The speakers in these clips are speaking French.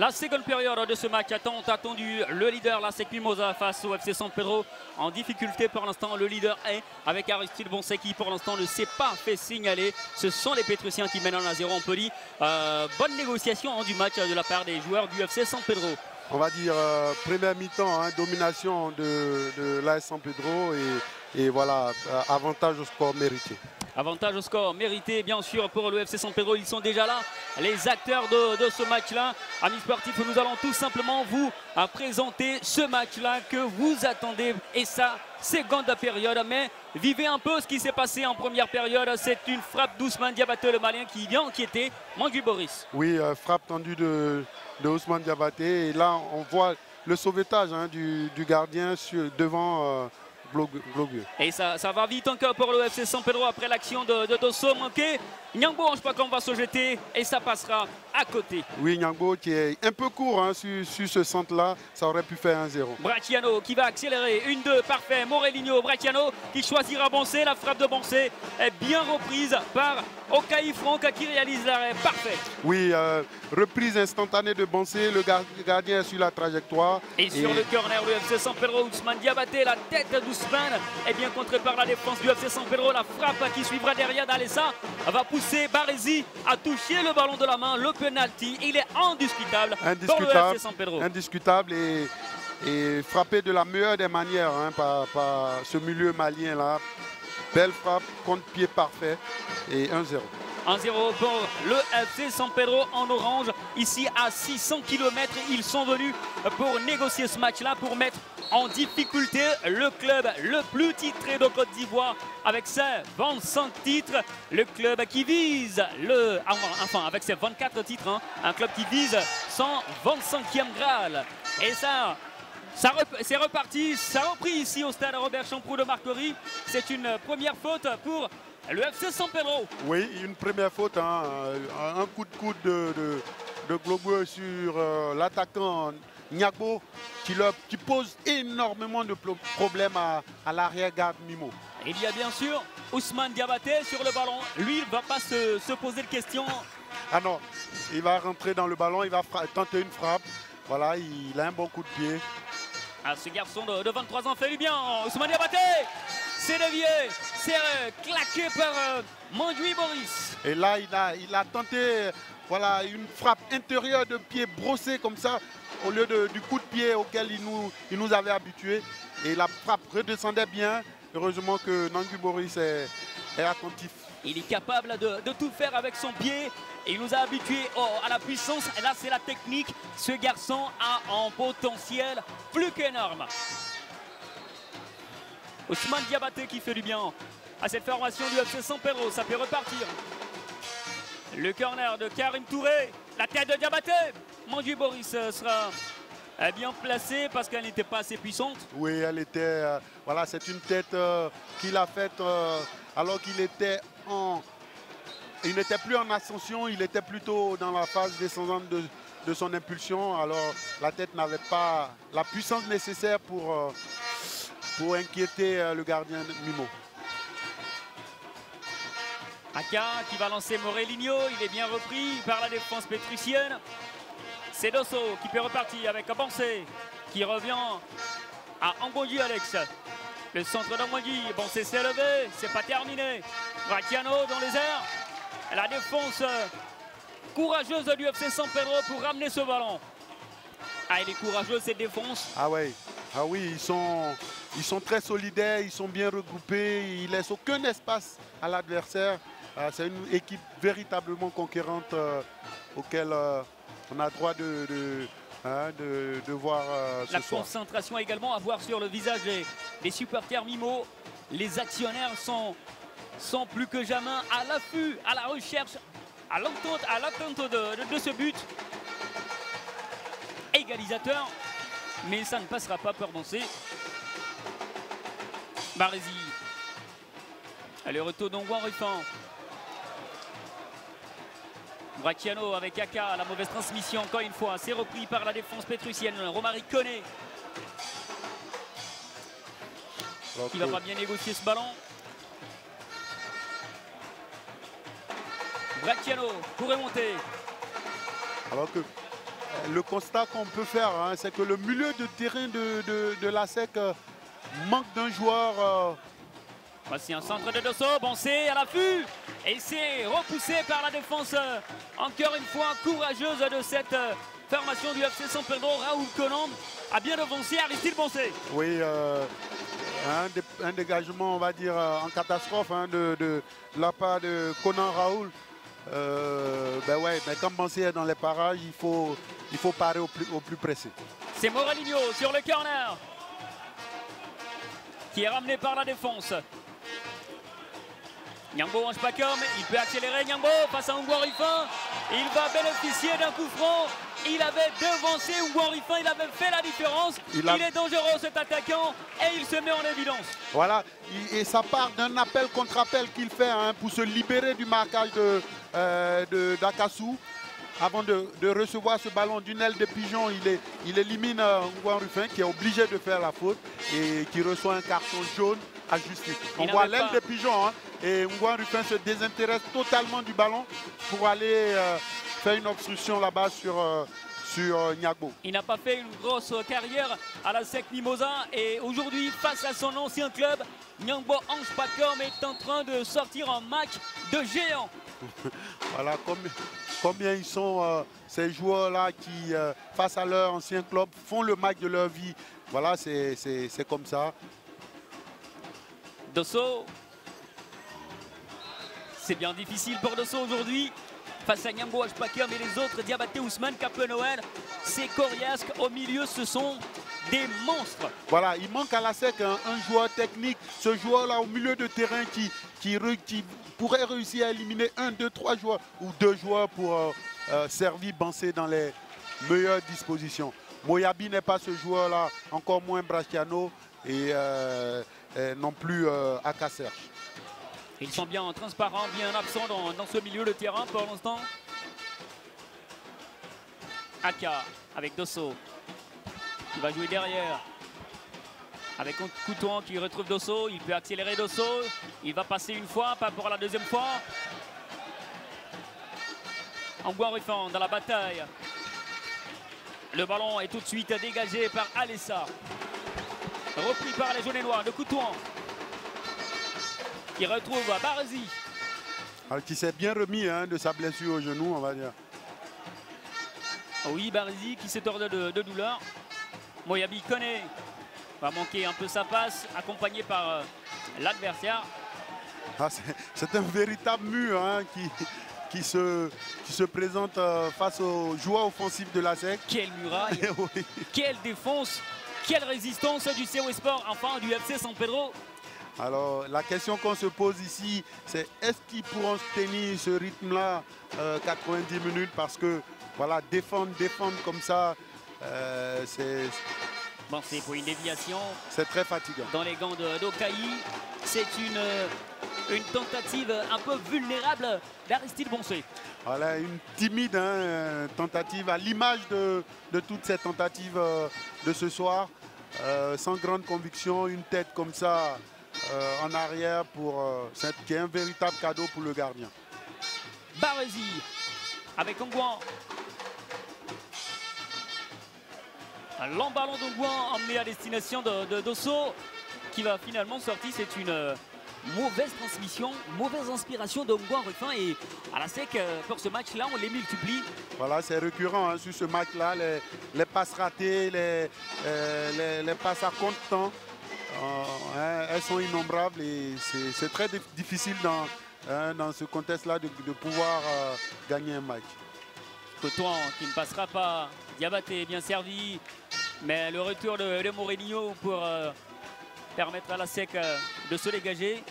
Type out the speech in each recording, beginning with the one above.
La seconde période de ce match tant attendu, le leader là c'est Mimosa face au FC San Pedro en difficulté pour l'instant. Le leader est avec Aristide Bonset qui pour l'instant ne s'est pas fait signaler. Ce sont les Pétrusiens qui mènent 1-0. On peut dire bonne négociation du match de la part des joueurs du FC San Pedro. On va dire première mi-temps, domination de l'AS San Pedro et voilà, avantage au score mérité. Avantage au score mérité bien sûr pour le FC San Pedro. Ils sont déjà là, les acteurs de ce match-là. Amis sportifs, nous allons tout simplement vous présenter ce match-là que vous attendez. Et ça, seconde période. Mais vivez un peu ce qui s'est passé en première période. C'est une frappe d'Ousmane Diabaté, le Malien, qui vient inquiéter Manguy Boris. Oui, frappe tendue de Ousmane Diabaté. Et là, on voit le sauvetage du gardien devant Blogueux. Et ça va vite encore pour le FC San Pedro après l'action de Dosso manqué. Nyangbo, je ne sais pas qu'on va se jeter et ça passera à côté. Oui, Nyangbo qui est un peu court sur ce centre-là, ça aurait pu faire 1-0. Bracciano qui va accélérer, 1-2, parfait. Morelinho, Bracciano qui choisira Bonset. La frappe de Bonset est bien reprise par Okaï Franck qui réalise l'arrêt, parfait. Oui, reprise instantanée de Bonset, le gardien est sur la trajectoire. Et sur le corner, le FC San Pedro, Ousmane Diabaté, la tête d'Ousmane est bien contrée par la défense du FC San Pedro. La frappe qui suivra derrière d'Alessa va pousser Baresi à toucher le ballon de la main. Le penalty, il est indiscutable pour le FC San Pedro. Indiscutable et frappé de la meilleure des manières par ce milieu malien là. Belle frappe, contre-pied parfait et 1-0. 1-0 pour le FC San Pedro en orange. Ici à 600 km, ils sont venus pour négocier ce match-là, pour mettre en difficulté le club le plus titré de Côte d'Ivoire avec ses 25 titres. Le club qui vise avec ses 24 titres, un club qui vise son 25e Graal. Et ça c'est reparti, ça a repris ici au stade Robert Champroux de Marcory. C'est une première faute pour le FC San Pedro. Oui, une première faute, un coup de coude de Globo sur l'attaquant Nyagbo qui pose énormément de problèmes à l'arrière-garde Mimo. Il y a bien sûr Ousmane Diabaté sur le ballon. Lui, il ne va pas se poser de questions. Ah non, il va rentrer dans le ballon, il va tenter une frappe. Voilà, il a un bon coup de pied. Ah, ce garçon de 23 ans fait du bien. Ousmane Diabaté, c'est dévié, c'est claqué par Manguy Boris. Et là, il a tenté voilà, une frappe intérieure de pied brossé comme ça, au lieu du coup de pied auquel il nous avait habitués. Et la frappe redescendait bien. Heureusement que Manguy Boris est attentif. Il est capable de tout faire avec son pied. Et il nous a habitués à la puissance. Et là, c'est la technique. Ce garçon a un potentiel plus qu'énorme. Ousmane Diabaté qui fait du bien à cette formation du FC San Pedro. Ça peut repartir. Le corner de Karim Touré. La tête de Diabaté. Manguy Boris sera bien placée parce qu'elle n'était pas assez puissante. Oui, elle était... voilà, c'est une tête qu'il a faite alors qu'il était en... Il n'était plus en ascension, il était plutôt dans la phase descendante de son impulsion. Alors la tête n'avait pas la puissance nécessaire pour inquiéter le gardien Mimo. Aka qui va lancer Morelinho, il est bien repris par la défense pétrusienne. C'est Dosso qui peut repartir avec Bonset qui revient à Angondi Alex. Le centre d'Angondi, Bonset s'est levé, c'est pas terminé. Bracciano dans les airs. La défense courageuse du FC San Pedro pour ramener ce ballon. Ah, elle est courageuse cette défense. Ah oui, ils sont très solidaires, ils sont bien regroupés, ils ne laissent aucun espace à l'adversaire. C'est une équipe véritablement conquérante auquel on a droit de voir ce La soir. concentration également à voir sur le visage des supporters Mimo. Les actionnaires sont plus que jamais à l'affût, à la recherche, à l'attente de ce but. Égalisateur, mais ça ne passera pas pour Bonset. Baresi. Le retour d'Ongouan Ruffin. Bracciano avec Aka, la mauvaise transmission encore une fois. C'est repris par la défense pétrusienne. Romaric Koné. Qui ne va pas bien négocier ce ballon. Bracciano pourrait monter. Alors que le constat qu'on peut faire, hein, c'est que le milieu de terrain de la SEC manque d'un joueur. Voici un centre de Dosso, bon c'est à l'affût et c'est repoussé par la défense encore une fois courageuse de cette formation du FC San Pedro. Raoul Conan a bien devancé Aristide Boncé. Oui, un dégagement on va dire en catastrophe hein, de la part de Conan Raoul. Ben ouais, mais comme Boncé est dans les parages, il faut parer au plus pressé. C'est Morelinho sur le corner qui est ramené par la défense. Nyambo Ange-Pakom, il peut accélérer Nyambo face à Ngouan Ruffin. Il va bénéficier d'un coup franc. Il avait devancé Ngouan Ruffin, il avait fait la différence. Il est dangereux cet attaquant et il se met en évidence. Voilà, et ça part d'un appel contre appel qu'il fait hein, pour se libérer du marquage d'Akassou. Avant de recevoir ce ballon d'une aile de pigeon, il élimine Ngouan Ruffin qui est obligé de faire la faute et qui reçoit un carton jaune à juste titre. On voit l'aile de pigeon hein, et Ngouan Ruffin se désintéresse totalement du ballon pour aller faire une obstruction là-bas sur Niagbo. Il n'a pas fait une grosse carrière à la SEC Mimosa et aujourd'hui face à son ancien club, Nyambo Ange-Pakom est en train de sortir un match de géant. Voilà combien ils sont ces joueurs-là qui, face à leur ancien club, font le match de leur vie. Voilà, c'est comme ça. Dosso, c'est bien difficile pour Dosso aujourd'hui. Face à Nyambo Ange-Pakom et les autres, Diabaté, Ousmane, Capenoël, c'est coriace. Au milieu, ce sont des monstres. Voilà, il manque à la SEC un joueur technique. Ce joueur-là au milieu de terrain qui pourrait réussir à éliminer 1, 2, 3 joueurs ou 2 joueurs pour servir Bansé dans les meilleures dispositions. Moyabi n'est pas ce joueur-là, encore moins Brasciano et non plus Akasser. Ils sont bien transparents, bien absents dans ce milieu de terrain pour l'instant. Aka avec Dosso qui va jouer derrière. Avec Coutouan qui retrouve Dosso, il peut accélérer Dosso. Il va passer une fois, pas pour la deuxième fois. Ngouan Ruffin dans la bataille. Le ballon est tout de suite dégagé par Alessa. Repris par les jaunes et noirs de Coutouan. Qui retrouve Barzi. Qui s'est bien remis hein, de sa blessure au genou, on va dire. Oui, Barzi qui se tordait de douleur. Moyabi connaît. Va manquer un peu sa passe, accompagné par l'adversaire. Ah, c'est un véritable mur hein, qui se présente face aux joueurs offensifs de la SEC. Quelle muraille, oui. Quelle défense, quelle résistance du CO Sport, enfin du FC San Pedro. Alors la question qu'on se pose ici, c'est est-ce qu'ils pourront tenir ce rythme-là 90 minutes parce que voilà, défendre comme ça, c'est... Bon, c'est pour une déviation. C'est très fatigant. Dans les gants d'Okai, c'est une tentative un peu vulnérable d'Aristide Boncé. Voilà, une timide hein, tentative à l'image de toutes ces tentatives de ce soir. Sans grande conviction, une tête comme ça en arrière qui est un véritable cadeau pour le gardien. Baresi avec Ngouan. Un long ballon d'Ngouan emmené à destination de Dosso qui va finalement sortir. C'est une mauvaise transmission, mauvaise inspiration de Ngouan Ruffin et à la SEC pour ce match-là, on les multiplie. Voilà, c'est récurrent hein, sur ce match-là, les passes ratées, les passes à contre-temps, elles sont innombrables et c'est très difficile dans ce contexte-là de pouvoir gagner un match. Coton qui ne passera pas, Diabaté bien servi, mais le retour de Morelinho pour permettre à la SEC de se dégager.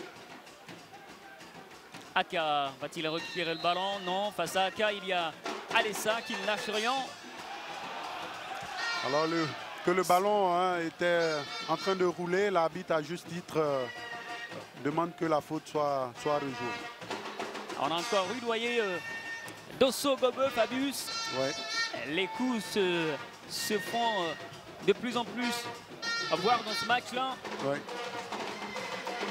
Aka va-t-il récupérer le ballon? Non, face à Aka, il y a Alessa qui ne lâche rien. Alors que le ballon hein, était en train de rouler, l'arbitre à juste titre demande que la faute soit rejouée. On a encore rudoyé Dosso, Gobe, Fabius. Ouais. Les coups se font de plus en plus voir dans ce match-là. Ouais.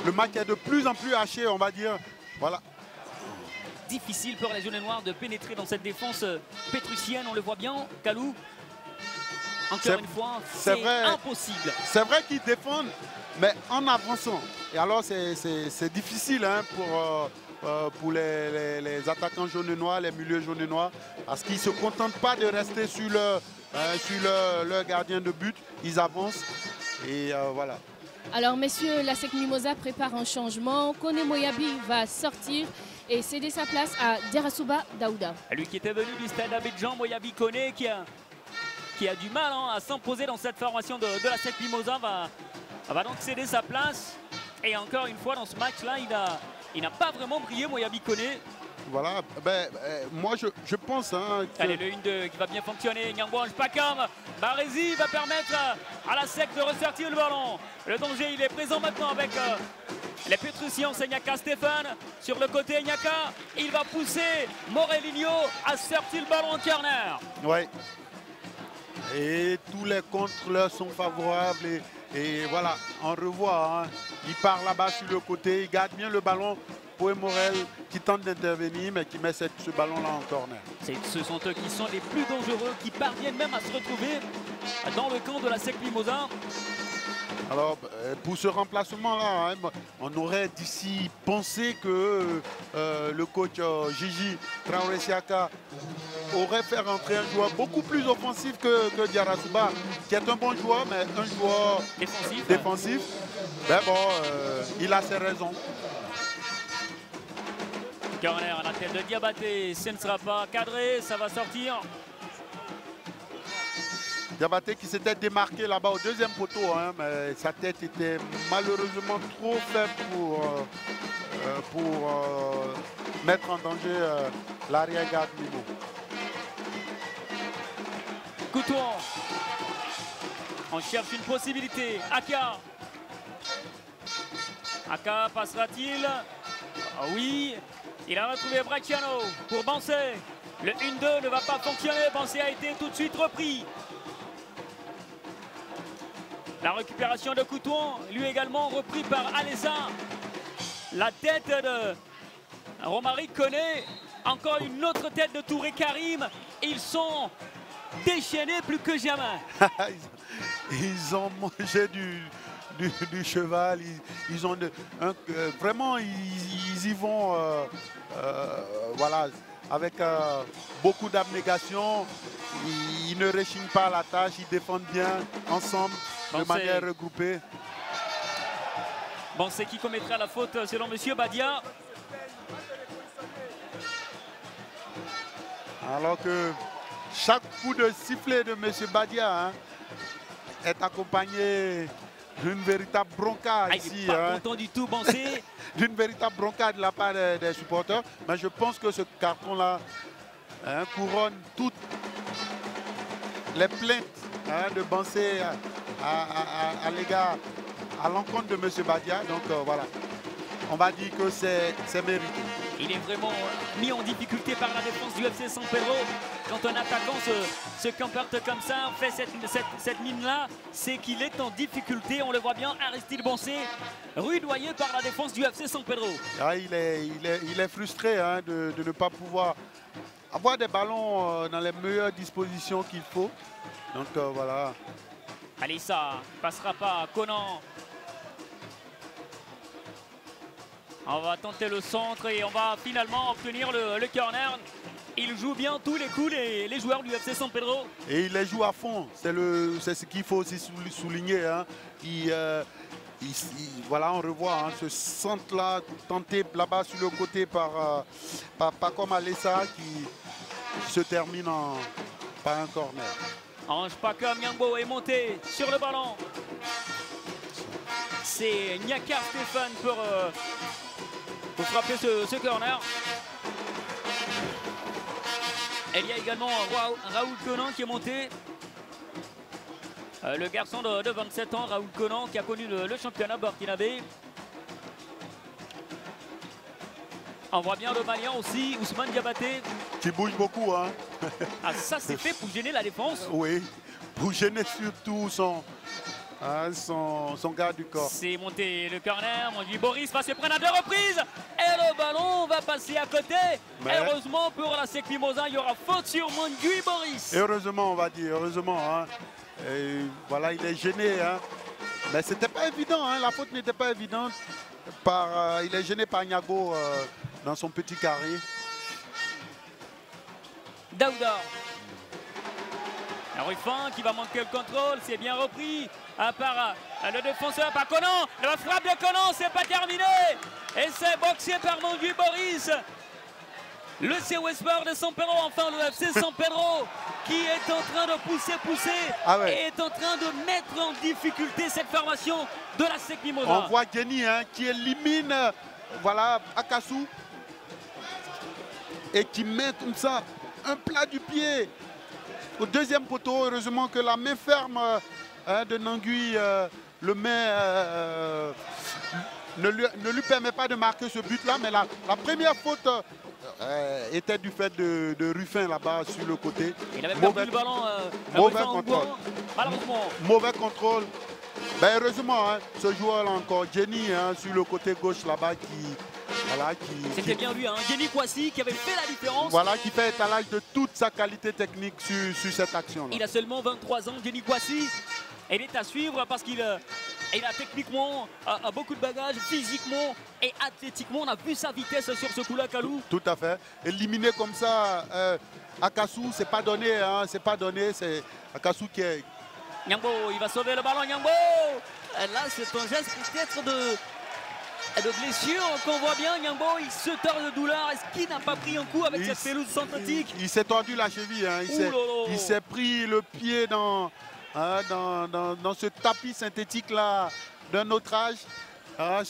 Le match est de plus en plus haché, on va dire. Voilà. difficile pour les jaunes noirs de pénétrer dans cette défense pétrusienne. On le voit bien, Kalou. Encore une fois, c'est impossible. C'est vrai qu'ils défendent, mais en avançant. Et alors, c'est difficile hein, pour les attaquants jaunes et noirs, les milieux jaunes et noirs, parce qu'ils ne se contentent pas de rester sur leur gardien de but. Ils avancent et voilà. Alors, messieurs, la SEC Mimosa prépare un changement. Kone Moyabi va sortir et céder sa place à Derasuba Daouda. Lui qui était venu du stade d'Abidjan, Moyabi Kone, qui a du mal hein, à s'imposer dans cette formation de la SEC Mimosa, va donc céder sa place. Et encore une fois, dans ce match-là, il n'a pas vraiment brillé, Moyabi Kone. Voilà, moi je pense hein, que... Allez, le 1-2 qui va bien fonctionner. Nyangwan Pakam, Barési va permettre à la SEC de ressortir le ballon. Le danger, il est présent maintenant avec les Pétrusiens. C'est Nyaka Stéphane sur le côté. Nyaka, il va pousser Morelinho à sortir le ballon en corner. Ouais. Et tous les contres leur sont favorables. Et voilà, on revoit. Hein. Il part là-bas sur le côté, il garde bien le ballon. Pour Morel qui tente d'intervenir mais qui met ce ballon-là en corner. Ce sont eux qui sont les plus dangereux, qui parviennent même à se retrouver dans le camp de la SEC Mimosa. Alors pour ce remplacement-là, hein, on aurait d'ici pensé que le coach Gigi Traoré-Siaka aurait fait rentrer un joueur beaucoup plus offensif que Diarasuba, qui est un bon joueur, mais un joueur défensif. Mais bon, il a ses raisons. Corner à la tête de Diabaté, ce ne sera pas cadré, ça va sortir. Diabaté qui s'était démarqué là-bas au deuxième poteau, hein, mais sa tête était malheureusement trop faible pour mettre en danger l'arrière-garde Mimo. Coutouan, on cherche une possibilité. Aka passera-t-il? Ah oui. Il a retrouvé Bracciano pour Bansé. Le 1-2 ne va pas fonctionner. Bansé a été tout de suite repris. La récupération de Coutouan, lui également repris par Alessa. La tête de Romaric Kone. Encore une autre tête de Touré Karim. Ils sont déchaînés plus que jamais. Ils ont mangé du cheval, ils ont vraiment ils y vont voilà, avec beaucoup d'abnégation. Ils ne rechignent pas à la tâche, ils défendent bien ensemble de manière regroupée. Bon, c'est qui commettra la faute selon Monsieur Badia. Alors que chaque coup de sifflet de Monsieur Badia hein, est accompagné d'une véritable bronca ici. Il n'est pas content du tout, Bansé. D'une véritable bronca de la part des supporters. Mais je pense que ce carton-là hein, couronne toutes les plaintes hein, de Bansé à l'égard, à l'encontre de M. Badia. Donc voilà, on va dire que c'est mérité. Il est vraiment mis en difficulté par la défense du FC San Pedro. Quand un attaquant se comporte comme ça, fait cette mine-là, c'est qu'il est en difficulté. On le voit bien, Aristide Bansé, rudoyé par la défense du FC San Pedro. Ah, il est frustré hein, de ne pas pouvoir avoir des ballons dans les meilleures dispositions qu'il faut. Donc voilà. Alissa passera pas, Conan. On va tenter le centre et on va finalement obtenir le corner. Il joue bien tous les coups, les joueurs du FC San Pedro. Et il les joue à fond, c'est ce qu'il faut aussi souligner. Hein. Voilà, on revoit hein, ce centre-là tenté là-bas sur le côté par Pacom Alessa qui se termine par un corner. Ange Pacom Nyangbo est monté sur le ballon. C'est Nyaka Stéphane pour frapper ce corner. Il y a également Raoul Conan qui est monté. Le garçon de 27 ans, Raoul Conan, qui a connu le championnat burkinabé. On voit bien le Malien aussi, Ousmane Diabaté. Qui bouge beaucoup. Hein. Ah, ça c'est fait pour gêner la défense. Oui, pour gêner surtout hein, son garde du corps. C'est monté le corner. Manguy Boris va se prendre à 2 reprises. Et le ballon va passer à côté. Mais... heureusement pour la SEC Mimosas, il y aura faute sur Manguy Boris. Heureusement, on va dire. Heureusement. Hein. Et voilà, il est gêné. Hein. Mais c'était pas évident. Hein. La faute n'était pas évidente. Il est gêné par Niago dans son petit carré. Daouda. Ruffin qui va manquer le contrôle, c'est bien repris par le défenseur, par Conan. La frappe de Conan, c'est pas terminé. Et c'est boxé par Manguy Boris. Le COS Sport de San Pedro, enfin le FC San Pedro, qui est en train de pousser, et est en train de mettre en difficulté cette formation de la SEC Mimosas. On voit Jenny hein, qui élimine voilà, Akasu et qui met comme ça un plat du pied au deuxième poteau. Heureusement que la main ferme de Nangui le met, ne lui permet pas de marquer ce but-là, mais la première faute était du fait de Ruffin là-bas sur le côté. Il avait perdu le ballon. Mauvais contrôle. Malheureusement. Mauvais contrôle. Ben, heureusement, hein, ce joueur-là encore, Jenny, hein, sur le côté gauche là-bas, C'était bien lui, hein, Jenny Kwasi, qui avait fait la différence. Voilà, qui fait étalage de toute sa qualité technique sur cette action-là. Il a seulement 23 ans, Jenny Kwasi. Et il est à suivre parce qu'il a techniquement beaucoup de bagages, physiquement et athlétiquement. On a vu sa vitesse sur ce coup-là, Kalou. Tout à fait. Éliminer comme ça Akasu, c'est pas donné. Hein, c'est pas donné. C'est Akasu qui est... Nyambo, il va sauver le ballon, Nyambo. Là, c'est un geste peut-être de blessure qu'on voit bien. Nyambo, il se tord de douleur. Est-ce qu'il n'a pas pris un coup avec cette pelouse synthétique? Il s'est tordu la cheville. Hein. Il s'est pris le pied dans ce tapis synthétique là d'un autre âge. Ah,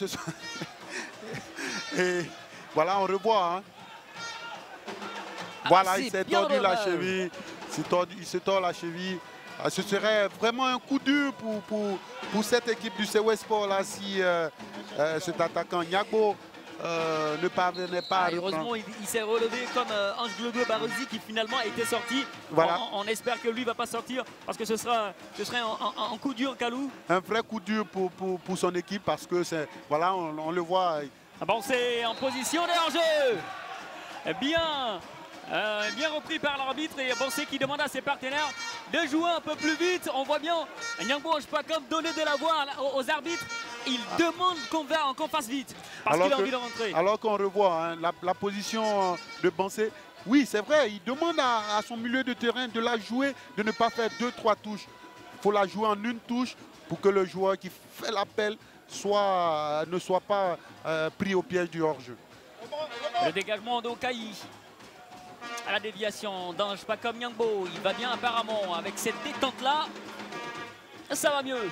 et voilà, on revoit. Hein. Voilà, il s'est tordu la cheville. Il se tord la cheville. Ah, ce serait vraiment un coup dur pour cette équipe du COS Sport là si cet attaquant Niago ne parvenait pas à heureusement, il s'est relevé comme Ange Glodo Barrosi qui finalement était sorti. Voilà. On espère que lui ne va pas sortir parce que ce serait un coup dur, Kalou. Un vrai coup dur pour son équipe parce que voilà, on le voit. Bon, c'est en position de hors-jeu. Bien repris par l'arbitre et Boncé qui demande à ses partenaires de jouer un peu plus vite. On voit bien Nyambo Anjpakam donner de la voix aux arbitres. Il demande qu'on fasse vite parce qu'il a envie de rentrer. Alors qu'on revoit hein, la position de Boncé. Oui, c'est vrai, il demande à son milieu de terrain de la jouer, de ne pas faire 2-3 touches. Il faut la jouer en une touche pour que le joueur qui fait l'appel ne soit pas pris au piège du hors-jeu. Le dégagement d'Okai. À la déviation d'Anjpakam Nyambo. Il va bien apparemment avec cette détente-là. Ça va mieux.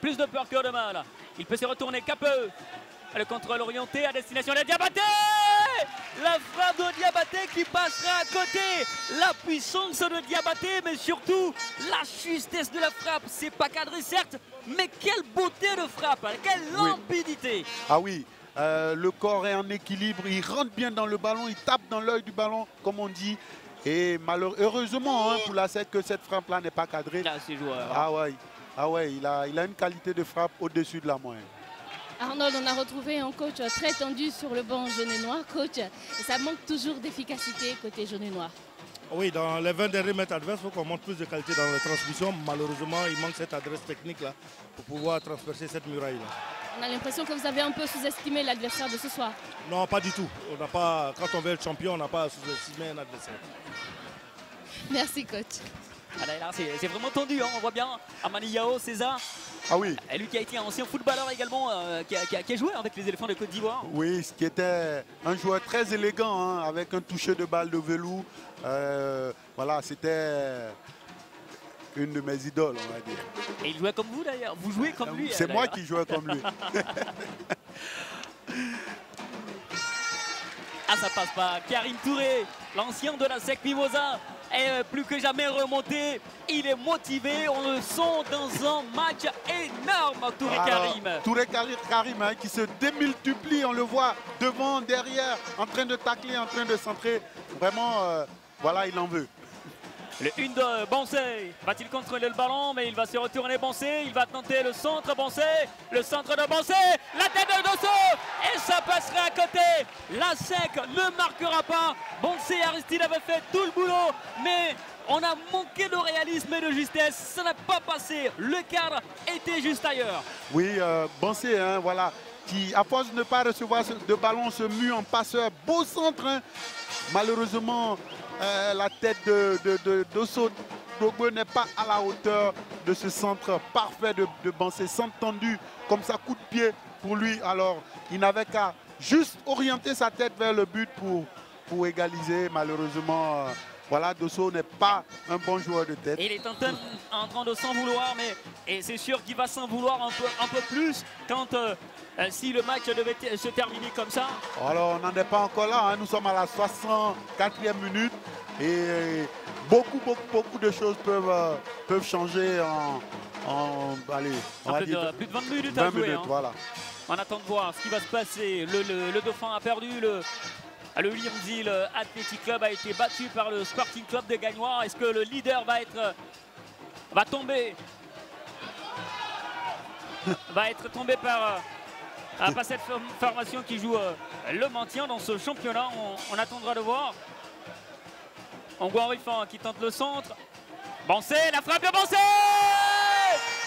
Plus de peur que de mal. Il peut se retourner Capeux. Le contrôle orienté à destination de Diabaté. La frappe de Diabaté qui passera à côté. La puissance de Diabaté, mais surtout la justesse de la frappe. C'est pas cadré certes, mais quelle beauté de frappe. Quelle limpidité. Ah oui. Le corps est en équilibre, il rentre bien dans le ballon, il tape dans l'œil du ballon, comme on dit. Et heureusement hein, pour la SEC que cette frappe-là n'est pas cadrée. Là, c'est joueur. Ah ouais, il a une qualité de frappe au-dessus de la moyenne. Arnold, on a retrouvé un coach très tendu sur le banc jaune et noir, coach. Et ça manque toujours d'efficacité côté jaune et noir. Oui, dans les 20 derniers mètres adverses, il faut qu'on montre plus de qualité dans les transmissions. Malheureusement, il manque cette adresse technique-là pour pouvoir transpercer cette muraille-là. On a l'impression que vous avez un peu sous-estimé l'adversaire de ce soir. Non, pas du tout. Quand on veut être champion, on n'a pas à sous-estimer un adversaire. Merci, coach. C'est vraiment tendu, hein. On voit bien Amani Yao, César. Ah oui. Et lui qui a été un ancien footballeur également, qui a joué avec les éléphants de Côte d'Ivoire. Oui, ce qui était un joueur très élégant, hein, avec un toucher de balle de velours. Voilà, c'était une de mes idoles, on va dire. Et il jouait comme vous d'ailleurs. Vous jouez comme lui. C'est moi qui jouais comme lui. Ah, ça passe pas. Karim Touré, l'ancien de la SEC Mimosas, est plus que jamais remonté. Il est motivé. On le sent dans un match énorme, Touré Karim. Touré Karim hein, qui se démultiplie. On le voit devant, derrière, en train de tacler, en train de centrer. Vraiment, voilà, il en veut. Le 1 de Bansé. Va-t-il contrôler le ballon? Mais il va se retourner Bansé. Il va tenter le centre Bansé. Le centre de Bansé. La tête de Dosso. Et ça passerait à côté. La sec ne marquera pas. Bansé et Aristide avaient fait tout le boulot. Mais on a manqué de réalisme et de justesse. Ça n'a pas passé. Le cadre était juste ailleurs. Oui, Bansé, hein, voilà, qui à force de ne pas recevoir de ballon se mue en passeur. Beau centre, hein. Malheureusement, la tête de Dosso Dogbe n'est pas à la hauteur de ce centre parfait de Bansé. Centre tendu, comme ça, coup de pied pour lui. Alors, il n'avait qu'à juste orienter sa tête vers le but pour égaliser. Malheureusement, voilà, Dosso n'est pas un bon joueur de tête. Il est en train de s'en vouloir, et c'est sûr qu'il va s'en vouloir un peu plus quand si le match devait se terminer comme ça. Alors, on n'en est pas encore là, hein. Nous sommes à la 64e minute et beaucoup de choses peuvent changer allez, on va dire plus de 20 minutes à jouer. Hein. Voilà. On attend de voir ce qui va se passer. Le Dauphin a perdu. Le Liamzil Athletic Club a été battu par le Sporting Club de Gagnoire. Est-ce que le leader va tomber par cette formation qui joue le maintien dans ce championnat? On attendra de voir. Angouarifan qui tente le centre. Bansé, la frappe de Bansé!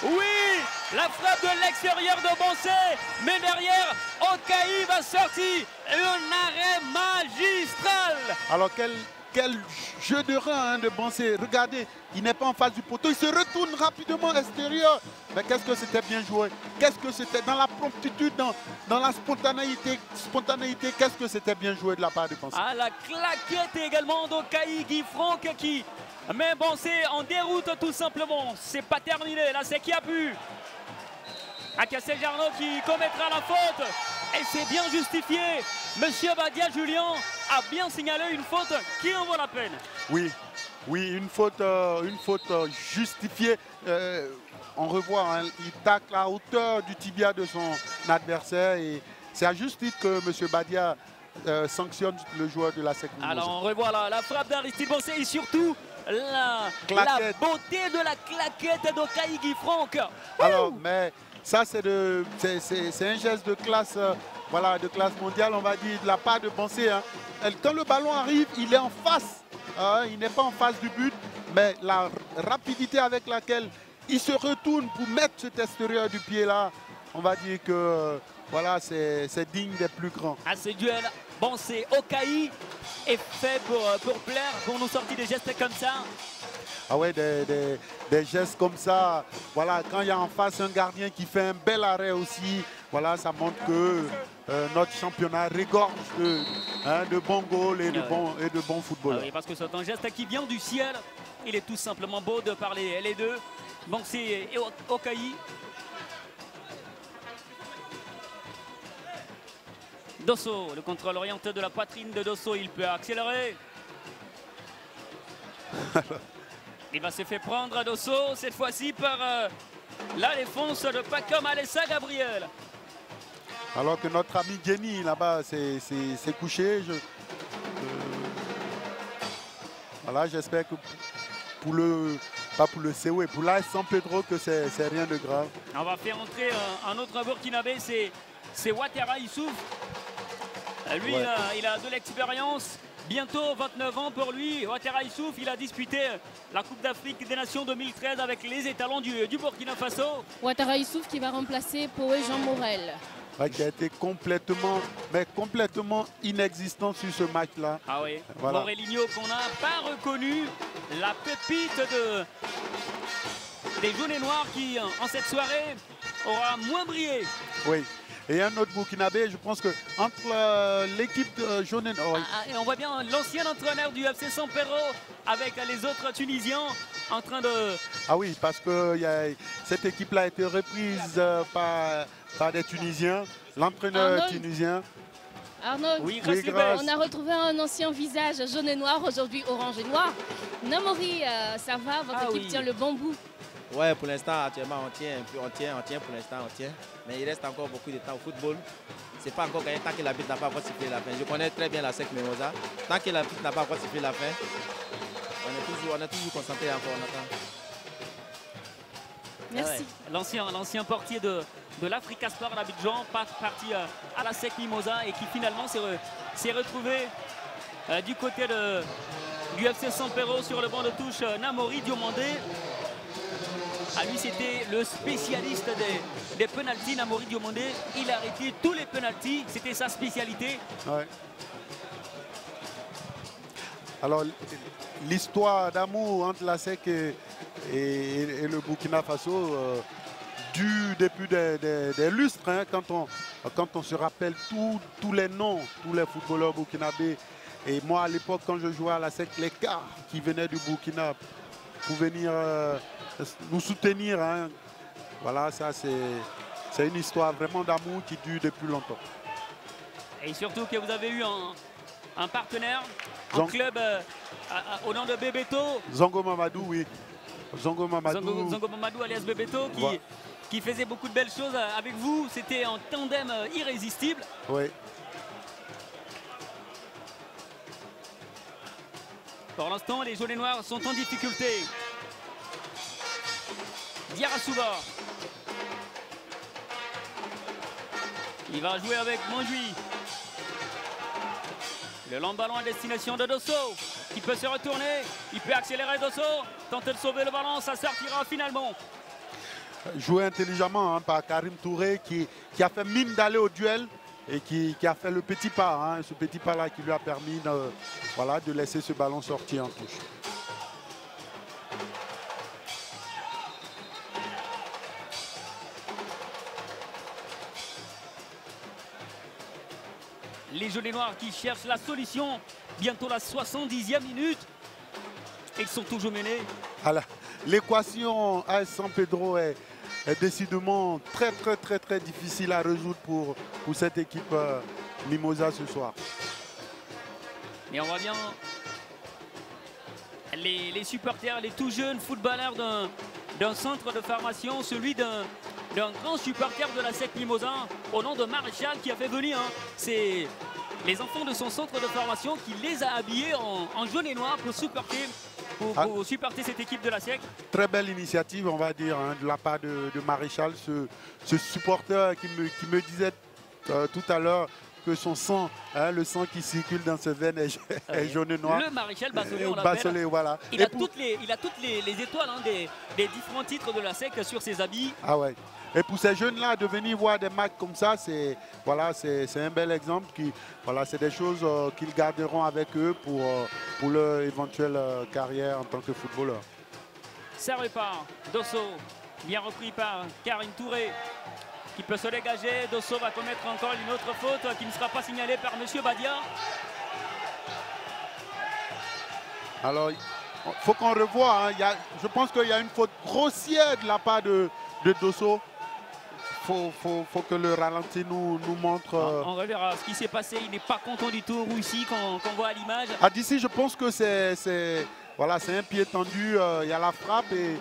Oui, la frappe de l'extérieur de Bansé, mais derrière, Okaï va sortir. Un arrêt magistral. Alors quel jeu de rein, hein, de Bansé. Regardez, il n'est pas en face du poteau, il se retourne rapidement extérieur. Mais qu'est-ce que c'était bien joué. Qu'est-ce que c'était dans la promptitude, dans la spontanéité, qu'est-ce que c'était bien joué de la part de Bansé. Ah, la claquette également d'Okaï Guy Franck qui met Bansé en déroute tout simplement. C'est pas terminé, là c'est qui a pu. Akassel Jarno qui commettra la faute. Et c'est bien justifié. Monsieur Badia Julien a bien signalé une faute qui en vaut la peine. Oui, une faute justifiée. On revoit, hein, il tacle à hauteur du tibia de son adversaire. Et c'est à juste titre que M. Badia sanctionne le joueur de la SEC Mimosa. Alors on revoit la frappe d'Aristide Bansé et surtout la beauté de la claquette d'Okaï Guy Franck. Alors, mais ça c'est un geste de classe, voilà, de classe mondiale, on va dire, de la part de Bansé. Hein. Quand le ballon arrive, il est en face. Hein, il n'est pas en face du but, mais la rapidité avec laquelle il se retourne pour mettre cet extérieur du pied là, on va dire que voilà, c'est digne des plus grands. À ce duel, Bansé Okaï est fait pour plaire, pour nous sortir des gestes comme ça. Ah ouais, des gestes comme ça. Voilà, quand il y a en face un gardien qui fait un bel arrêt aussi, voilà, ça montre que notre championnat regorge de bons goals et de bons footballeurs. Ah oui, parce que c'est un geste qui vient du ciel. Il est tout simplement beau de parler les deux. Bansé et Okaï. Dosso, le contrôle orienté de la poitrine de Dosso, il peut accélérer. Il va se faire prendre à Dosso, cette fois-ci par la défense de Pacom Alessa Gabriel. Alors que notre ami Jenny là-bas s'est couché. Voilà, j'espère que pas pour le COE, pour l'AS San Pedro que c'est rien de grave. On va faire entrer un autre Burkinabé, c'est Ouattara Issouf. Lui, ouais. il a de l'expérience. Bientôt 29 ans pour lui. Ouattara Issouf, il a disputé la Coupe d'Afrique des Nations 2013 avec les étalons du Burkina Faso. Ouattara Issouf qui va remplacer Poé Jean Morel. Ouais, qui a été complètement inexistant sur ce match-là. Ah oui, voilà. Morelinho qu'on n'a pas reconnu, la pépite des jaunes et noirs qui, en cette soirée, aura moins brillé. Oui. Et un autre Burkinabé, je pense que entre l'équipe jaune et noire. Et on voit bien l'ancien entraîneur du FC San Pedro avec les autres Tunisiens en train de... Ah oui, parce que cette équipe-là a été reprise par des Tunisiens, l'entraîneur tunisien. Arnaud, oui, on a retrouvé un ancien visage jaune et noir, aujourd'hui orange et noir. Namori, ça va, votre équipe tient le bon bout? Ouais, pour l'instant, actuellement, on tient pour l'instant, on tient. Mais il reste encore beaucoup de temps au football. C'est pas encore gagné tant que l'arbitre n'a pas encore sifflé la fin. Je connais très bien la SEC Mimosa. Tant que l'arbitre n'a pas encore sifflé la fin, on On est toujours concentré encore, on attend. Merci. L'ancien portier de l'Africa Sport d'Abidjan, parti à la SEC Mimosa et qui finalement s'est retrouvé du côté du FC Sampero sur le banc de touche. Namori Diomandé. À lui, c'était le spécialiste des pénaltys. Namori Diomandé, il a arrêté tous les pénaltys. C'était sa spécialité. Ouais. Alors, l'histoire d'amour entre la SEC et le Burkina Faso, depuis des lustres, hein, quand on se rappelle tous les noms, tous les footballeurs burkinabés. Et moi, à l'époque, quand je jouais à la SEC, les gars qui venaient du Burkina pour venir nous soutenir, hein. Voilà, ça c'est une histoire vraiment d'amour qui dure depuis longtemps. Et surtout que vous avez eu un partenaire, un club au nom de Bebeto. Zongo Mamadou, oui. Zongo Mamadou. Zongo Mamadou alias Bebeto qui faisait beaucoup de belles choses avec vous. C'était un tandem irrésistible. Oui. Pour l'instant, les jaunes et noirs sont en difficulté. Diarra-Souba. Il va jouer avec Mondui. Le long de ballon à destination de Dosso, qui peut se retourner. Il peut accélérer Dosso, tenter de sauver le ballon, ça sortira finalement. Joué intelligemment, hein, par Karim Touré qui a fait mine d'aller au duel et qui a fait le petit pas, hein, ce petit pas là qui lui a permis de laisser ce ballon sortir en touche. Les jaunes et noirs qui cherchent la solution, bientôt la 70e minute. Ils sont toujours menés. L'équation AS San Pedro est décidément très difficile à résoudre pour cette équipe Mimosa ce soir. Et on voit bien les supporters, les tout jeunes footballeurs d'un centre de formation, celui d'un grand supporter de la SEC Mimosa au nom de Maréchal qui a fait venir. Hein. C'est les enfants de son centre de formation qui les a habillés en jaune et noir pour supporter cette équipe de la SEC. Très belle initiative, on va dire, hein, de la part de Maréchal, ce supporter qui me disait tout à l'heure que son sang, hein, le sang qui circule dans ses veines est jaune et noir. Le Maréchal Bassolé, on l'appelle. Voilà. Il a toutes les étoiles, hein, des différents titres de la SEC sur ses habits. Ah ouais. Et pour ces jeunes-là, de venir voir des matchs comme ça, c'est un bel exemple. C'est des choses qu'ils garderont avec eux pour leur éventuelle carrière en tant que footballeur. Ça repart. Dosso, bien repris par Karim Touré, qui peut se dégager. Dosso va commettre encore une autre faute qui ne sera pas signalée par M. Badia. Alors, il faut qu'on revoie. Hein. Je pense qu'il y a une faute grossière de la part de Dosso. Faut que le ralenti nous montre. On reverra ce qui s'est passé. Il n'est pas content du tout, Rouissi, qu'on voit à l'image. D'ici, je pense que c'est un pied tendu. Il y a la frappe et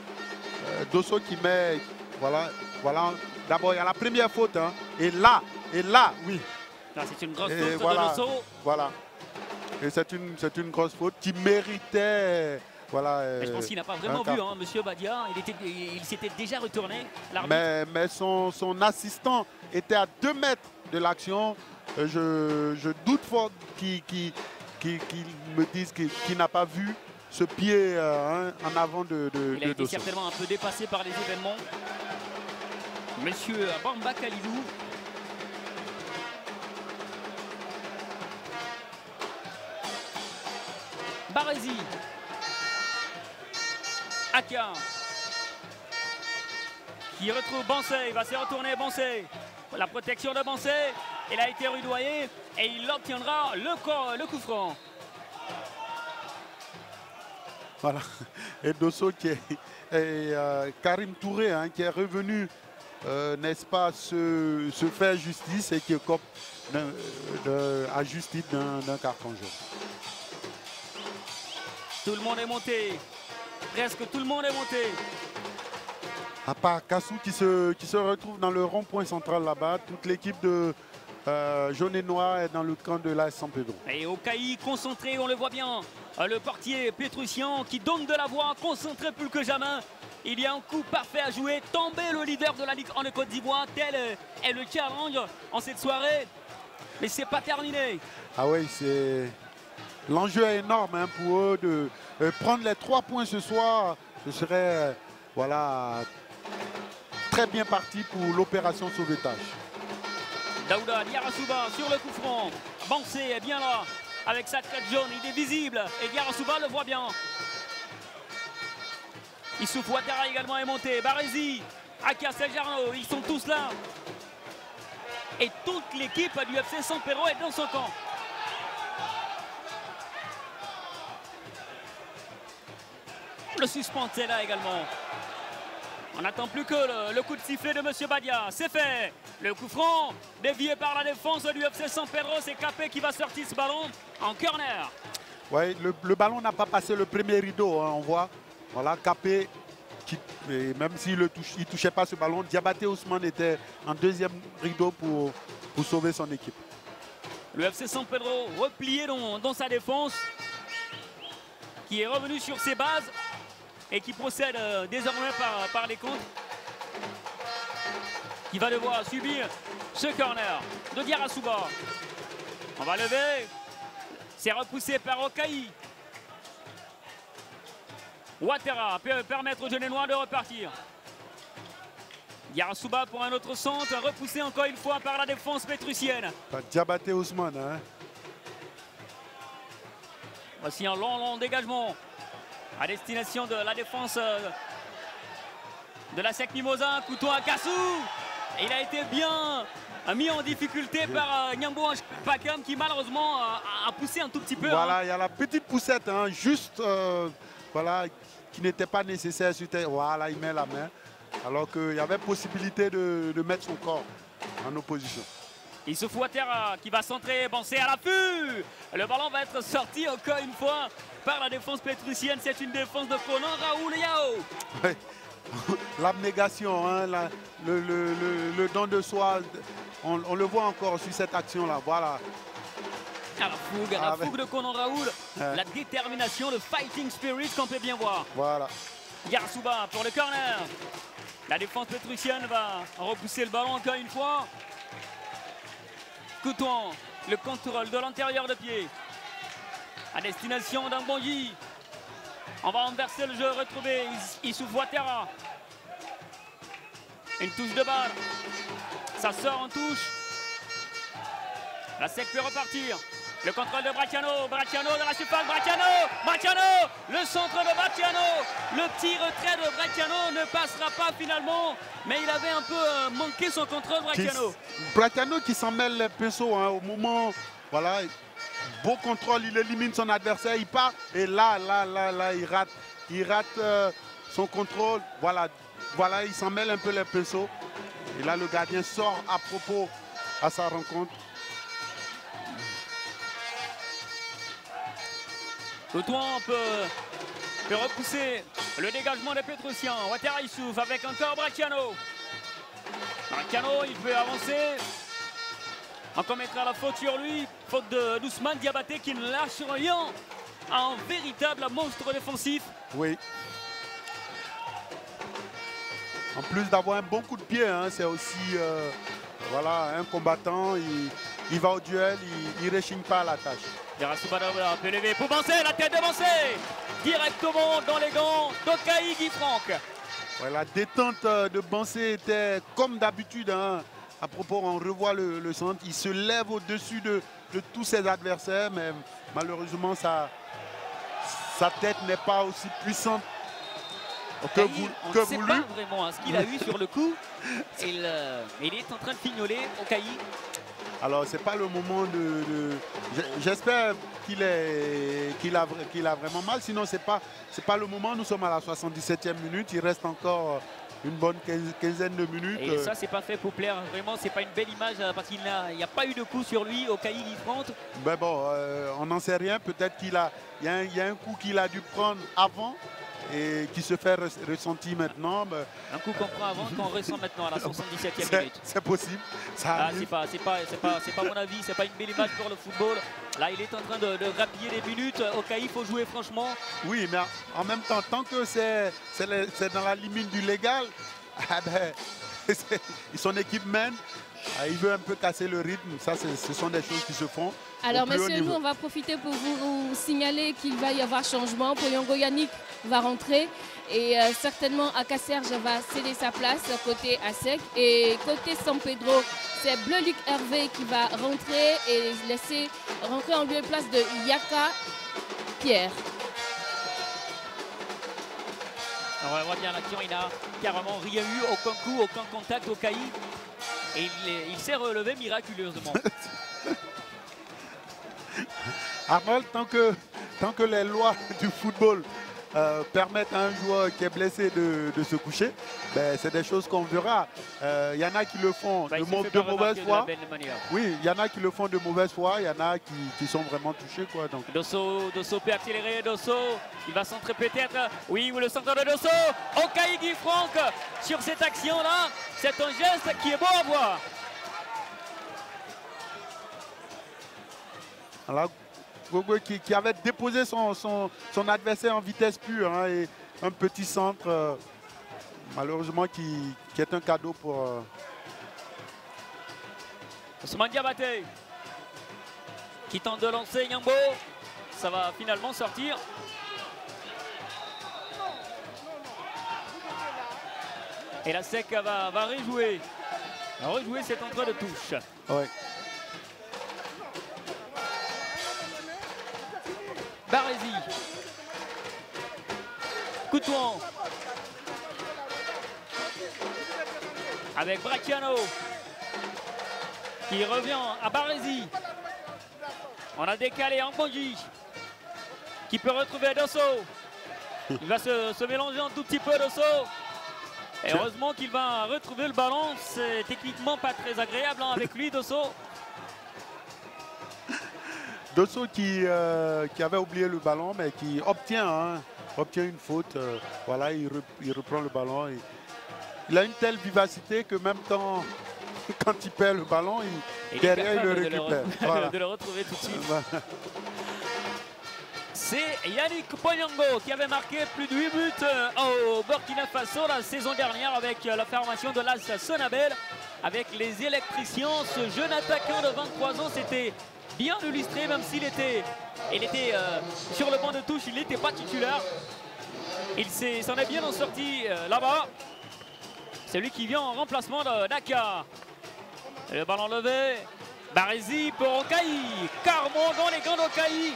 Dosso qui met. Voilà. D'abord, il y a la première faute. Hein, et là, oui. C'est une grosse faute de Dosso. Voilà. Et c'est une grosse faute qui méritait. Mais je pense qu'il n'a pas vraiment vu, hein, M. Badia. Il s'était déjà retourné. Mais son assistant était à 2 mètres de l'action. Je doute fort qu'il me dise qu'il n'a pas vu ce pied en avant de Il a été Dosso. certainement un peu dépassé par les événements. Monsieur Bamba Kalidou. Baresi. Akia qui retrouve Bansé, il va se retourner Bansé. La protection de Bansé, il a été rudoyé et il obtiendra le coup franc. Voilà. Et Dosso et Karim Touré, hein, qui est revenu, n'est-ce pas, se faire justice et qui écope à justice d'un carton jaune. Tout le monde est monté. Presque tout le monde est monté. À part Kassou qui se retrouve dans le rond-point central là-bas, toute l'équipe de jaune et noir est dans le camp de l'AS San Pedro. Et Okaï concentré, on le voit bien. Le portier Pétrussian qui donne de la voix, concentré plus que jamais. Il y a un coup parfait à jouer. Tomber le leader de la Ligue en Côte d'Ivoire. Tel est le challenge en cette soirée. Mais c'est pas terminé. Ah oui, l'enjeu est énorme hein, pour eux de prendre les 3 points ce soir. Ce serait voilà, très bien parti pour l'opération sauvetage. Daouda Diarra-Souba sur le coup franc. Bansé est bien là avec sa crête jaune. Il est visible et Diarra-Souba le voit bien. Issouf Ouattara également est monté. Barézy, Akia Seljarno, ils sont tous là. Et toute l'équipe du FC San Pedro est dans son camp. Le suspense est là également. On n'attend plus que le coup de sifflet de M. Badia. C'est fait. Le coup franc dévié par la défense du FC San Pedro. C'est Capé qui va sortir ce ballon en corner. Oui, le ballon n'a pas passé le premier rideau. Hein, on voit. Voilà, Capé, même s'il ne touchait pas ce ballon, Diabaté Ousmane était en deuxième rideau pour sauver son équipe. Le FC San Pedro replié dans sa défense, qui est revenu sur ses bases et qui procède désormais par les contres. Qui va devoir subir ce corner de Diarra-Souba. On va lever. C'est repoussé par Okaï. Ouattara peut permettre aux Genénois de repartir. Diarra-Souba pour un autre centre, repoussé encore une fois par la défense pétrussienne. Diabaté Ousmane. Hein. Voici un long dégagement à destination de la défense de la SEC Mimosa. Couteau à Kassou. Il a été bien mis en difficulté par Nyambo Pakam qui malheureusement a poussé un tout petit peu. Voilà, hein. il y a la petite poussette, hein, juste voilà, qui n'était pas nécessaire. Voilà, il met la main. Alors qu'il y avait possibilité de mettre son corps en opposition. Issouf Ouattara qui va centrer, Bansé à l'affût. Le ballon va être sorti encore une fois par la défense pétrussienne. C'est une défense de Conan Raoul Yao. Ouais. L'abnégation, hein, le don de soi, on le voit encore sur cette action-là. Voilà. La fougue de Conan Raoul, la détermination, le fighting spirit qu'on peut bien voir. Voilà. Diarra-Souba pour le corner. La défense pétrussienne va repousser le ballon encore une fois. Coutouan, le contrôle de l'intérieur de pied. À destination d'Ambongi. On va renverser le jeu, retrouver Issouf Ouattara. Une touche de balle. Ça sort en touche. La SEC peut repartir. Le contrôle de Bracciano. Bracciano dans la surface. Bracciano. Le centre de Bracciano. Le petit retrait de Bracciano ne passera pas finalement. Mais il avait un peu manqué son contrôle, Bracciano. Bracciano qui s'en mêle les pinceaux hein, au moment. Voilà. Beau contrôle, il élimine son adversaire, il part. Et là, il rate son contrôle. Voilà, il s'en mêle un peu les pinceaux. Et là, le gardien sort à propos à sa rencontre. Coutouan peut repousser le dégagement des Pétrussiens. Ouattara Issouf avec encore Bracciano. Bracciano, il peut avancer. On commettra la faute sur lui. Faute d'Ousmane Diabaté qui ne lâche rien. Un véritable monstre défensif. Oui. En plus d'avoir un bon coup de pied, hein, c'est aussi voilà, un combattant. Il va au duel, il ne réchigne pas à la tâche. Diarra-Souba peut lever pour Bansé, la tête de Bansé. Directement dans les gants d'Okaï Guy Franck. Ouais, la détente de Bansé était comme d'habitude. Hein. À propos, on revoit le centre. Il se lève au-dessus de tous ses adversaires, mais malheureusement, sa tête n'est pas aussi puissante que voulu. On ne sait pas vraiment ce qu'il a eu sur le coup. Il est en train de fignoler Okaï. Alors, c'est pas le moment J'espère qu'il a vraiment mal. Sinon, c'est pas le moment. Nous sommes à la 77e minute. Il reste encore une bonne quinzaine de minutes. Et ça, c'est pas fait pour plaire. Vraiment, c'est pas une belle image parce qu'il n'y a pas eu de coup sur lui au Okaï Guy Franck. Ben bon, on n'en sait rien. Peut-être il y a un coup qu'il a dû prendre avant. et qui se fait ressentir maintenant. Un coup qu'on prend avant, qu'on ressent maintenant à la 77e minute. C'est possible. Ah, c'est pas mon avis, c'est pas une belle image pour le football. Là, il est en train de grappiller des minutes. Okaï, il faut jouer franchement. Oui, mais en même temps, tant que c'est dans la limite du légal, ah ben, son équipe mène. Il veut un peu casser le rythme. Ça, ce sont des choses qui se font. Alors, messieurs, nous, on va profiter pour vous signaler qu'il va y avoir changement. Poyongo Yannick va rentrer et certainement Akaserge va céder sa place côté ASEC. Et côté San Pedro, c'est Bleu-Luc Hervé qui va rentrer et laisser rentrer en lieu et place de Yaka Pierre. Alors, on voit bien l'action, il n'a carrément rien eu, aucun coup, aucun contact au Okaï. Et il s'est relevé miraculeusement. Arnold, tant que les lois du football permettent à un joueur qui est blessé de se coucher, ben, c'est des choses qu'on verra. Il y en a qui le font de mauvaise foi. Oui, il y en a qui le font de mauvaise foi, il y en a qui sont vraiment touchés, quoi. Donc. Dosso peut accélérer, Dosso, il va centrer peut-être. Oui, le centre de Dosso. Okaï Guy Franck sur cette action-là. C'est un geste qui est beau à voir. Alors, Gogo qui avait déposé son adversaire en vitesse pure, hein, et un petit centre, malheureusement, qui est un cadeau pour... Ousmane Diabaté qui tente de lancer Yambo. Ça va finalement sortir. Et la SEC va rejouer. Rejouer cet entrée de touche. Ouais. Barézy. Coutouan. Avec Bracciano. Qui revient à Barézy. On a décalé Ambonji. Qui peut retrouver Dosso. Il va se mélanger un tout petit peu, Dosso. Et heureusement qu'il va retrouver le ballon. C'est techniquement pas très agréable, hein, avec lui, Dosso. Dosso qui avait oublié le ballon, mais qui obtient une faute. Voilà, il reprend le ballon. Il a une telle vivacité que même quand il perd le ballon, derrière il le récupère. Voilà. De le retrouver tout de suite. C'est Yannick Poyongo qui avait marqué plus de 8 buts au Burkina Faso la saison dernière avec la formation de l'AS Sonabel. Avec les électriciens, ce jeune attaquant de 23 ans s'était bien illustré, même s'il était sur le banc de touche, il n'était pas titulaire. Il s'en est bien sorti là-bas. C'est lui qui vient en remplacement de Daka. Le ballon levé. Barézy pour Okaï. Carmon dans les gants d'Okaï.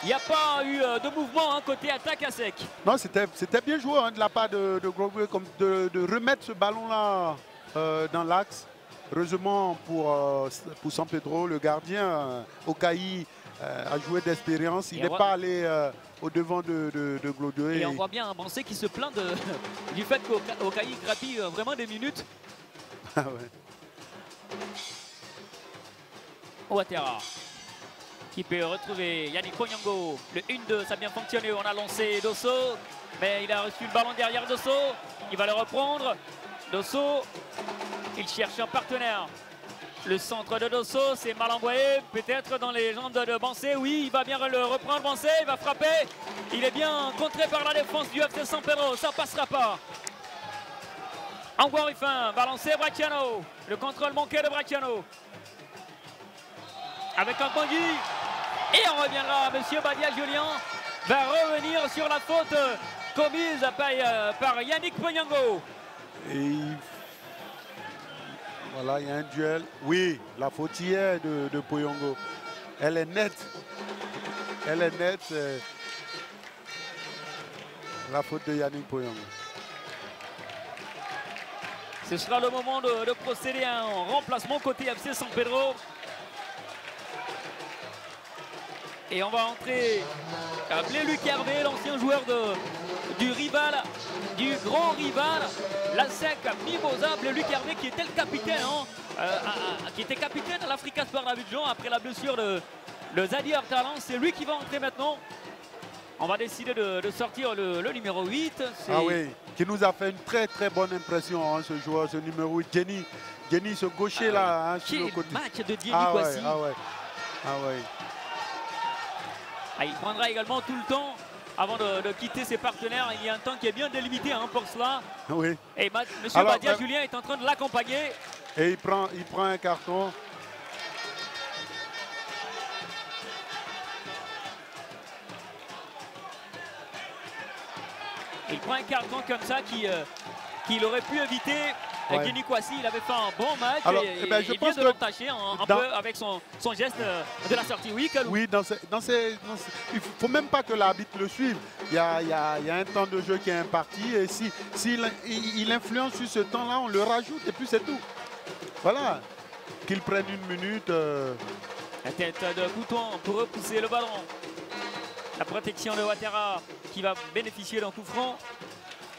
Il n'y a pas eu de mouvement, hein, côté attaque à sec. Non, c'était bien joué, hein, de la part de Grosbois, de remettre ce ballon-là dans l'axe. Heureusement pour San Pedro, le gardien, Okaï a joué d'expérience. Il n'est pas allé au-devant de Glodieux. Et on voit bien un Bansé qui se plaint du fait qu'Okaï grappille vraiment des minutes. Ah ouais. Ouattara qui peut retrouver Yannick Poyongo. Le 1-2, ça a bien fonctionné. On a lancé Dosso, mais il a reçu le ballon derrière Dosso. Il va le reprendre. Dosso, il cherche un partenaire. Le centre de Dosso, c'est mal envoyé. Peut-être dans les jambes de Bansé. Oui, il va bien le reprendre. Bansé, il va frapper. Il est bien contré par la défense du FC San Pedro. Ça passera pas. Angoir Ruffin, balancé Bracciano. Le contrôle manqué de Bracciano. Avec un Bangui. Et on reviendra. Monsieur Badia Julien va revenir sur la faute commise par Yannick Poyongo. Et voilà, il y a un duel. Oui, la faute hier de Poyongo. Elle est nette. Elle est nette. La faute de Yannick Poyongo. Ce sera le moment de procéder à un remplacement côté FC San Pedro. Et on va entrer Bleu-Luc Hervé, l'ancien joueur du rival, du grand rival, la SEC Mimosa. Bleu-Luc Hervé qui était le capitaine, qui était capitaine à l'Africa Sport d'Abidjan après la blessure de Zadi Artalan. C'est lui qui va entrer maintenant On va décider de sortir le numéro 8. Ah oui, qui nous a fait une très très bonne impression, hein, ce joueur, ce numéro 8, Jenny. Jenny, ce gaucher là, hein, sur le côté. Match de Jenny Ah ouais, Kwasi. ah ouais, ah ouais. Ah, il prendra également tout le temps avant de quitter ses partenaires. Il y a un temps qui est bien délimité hein, pour cela. Oui. Et M. Badia Julien est en train de l'accompagner. Et il prend un carton. Il prend un carton comme ça qu'il aurait pu éviter. Ouais. Jenny Kwasi, il avait fait un bon match. Alors, et, je il pense vient de l'entacher un dans... peu avec son geste de la sortie. Oui, Kalou. Oui, il ne faut même pas que l'arbitre le suive. Il y a un temps de jeu qui est imparti. Et s'il influence sur ce temps-là, on le rajoute et puis c'est tout. Voilà. Qu'il prenne une minute. La tête de Couton pour repousser le ballon. La protection de Ouattara qui va bénéficier d'un coup franc.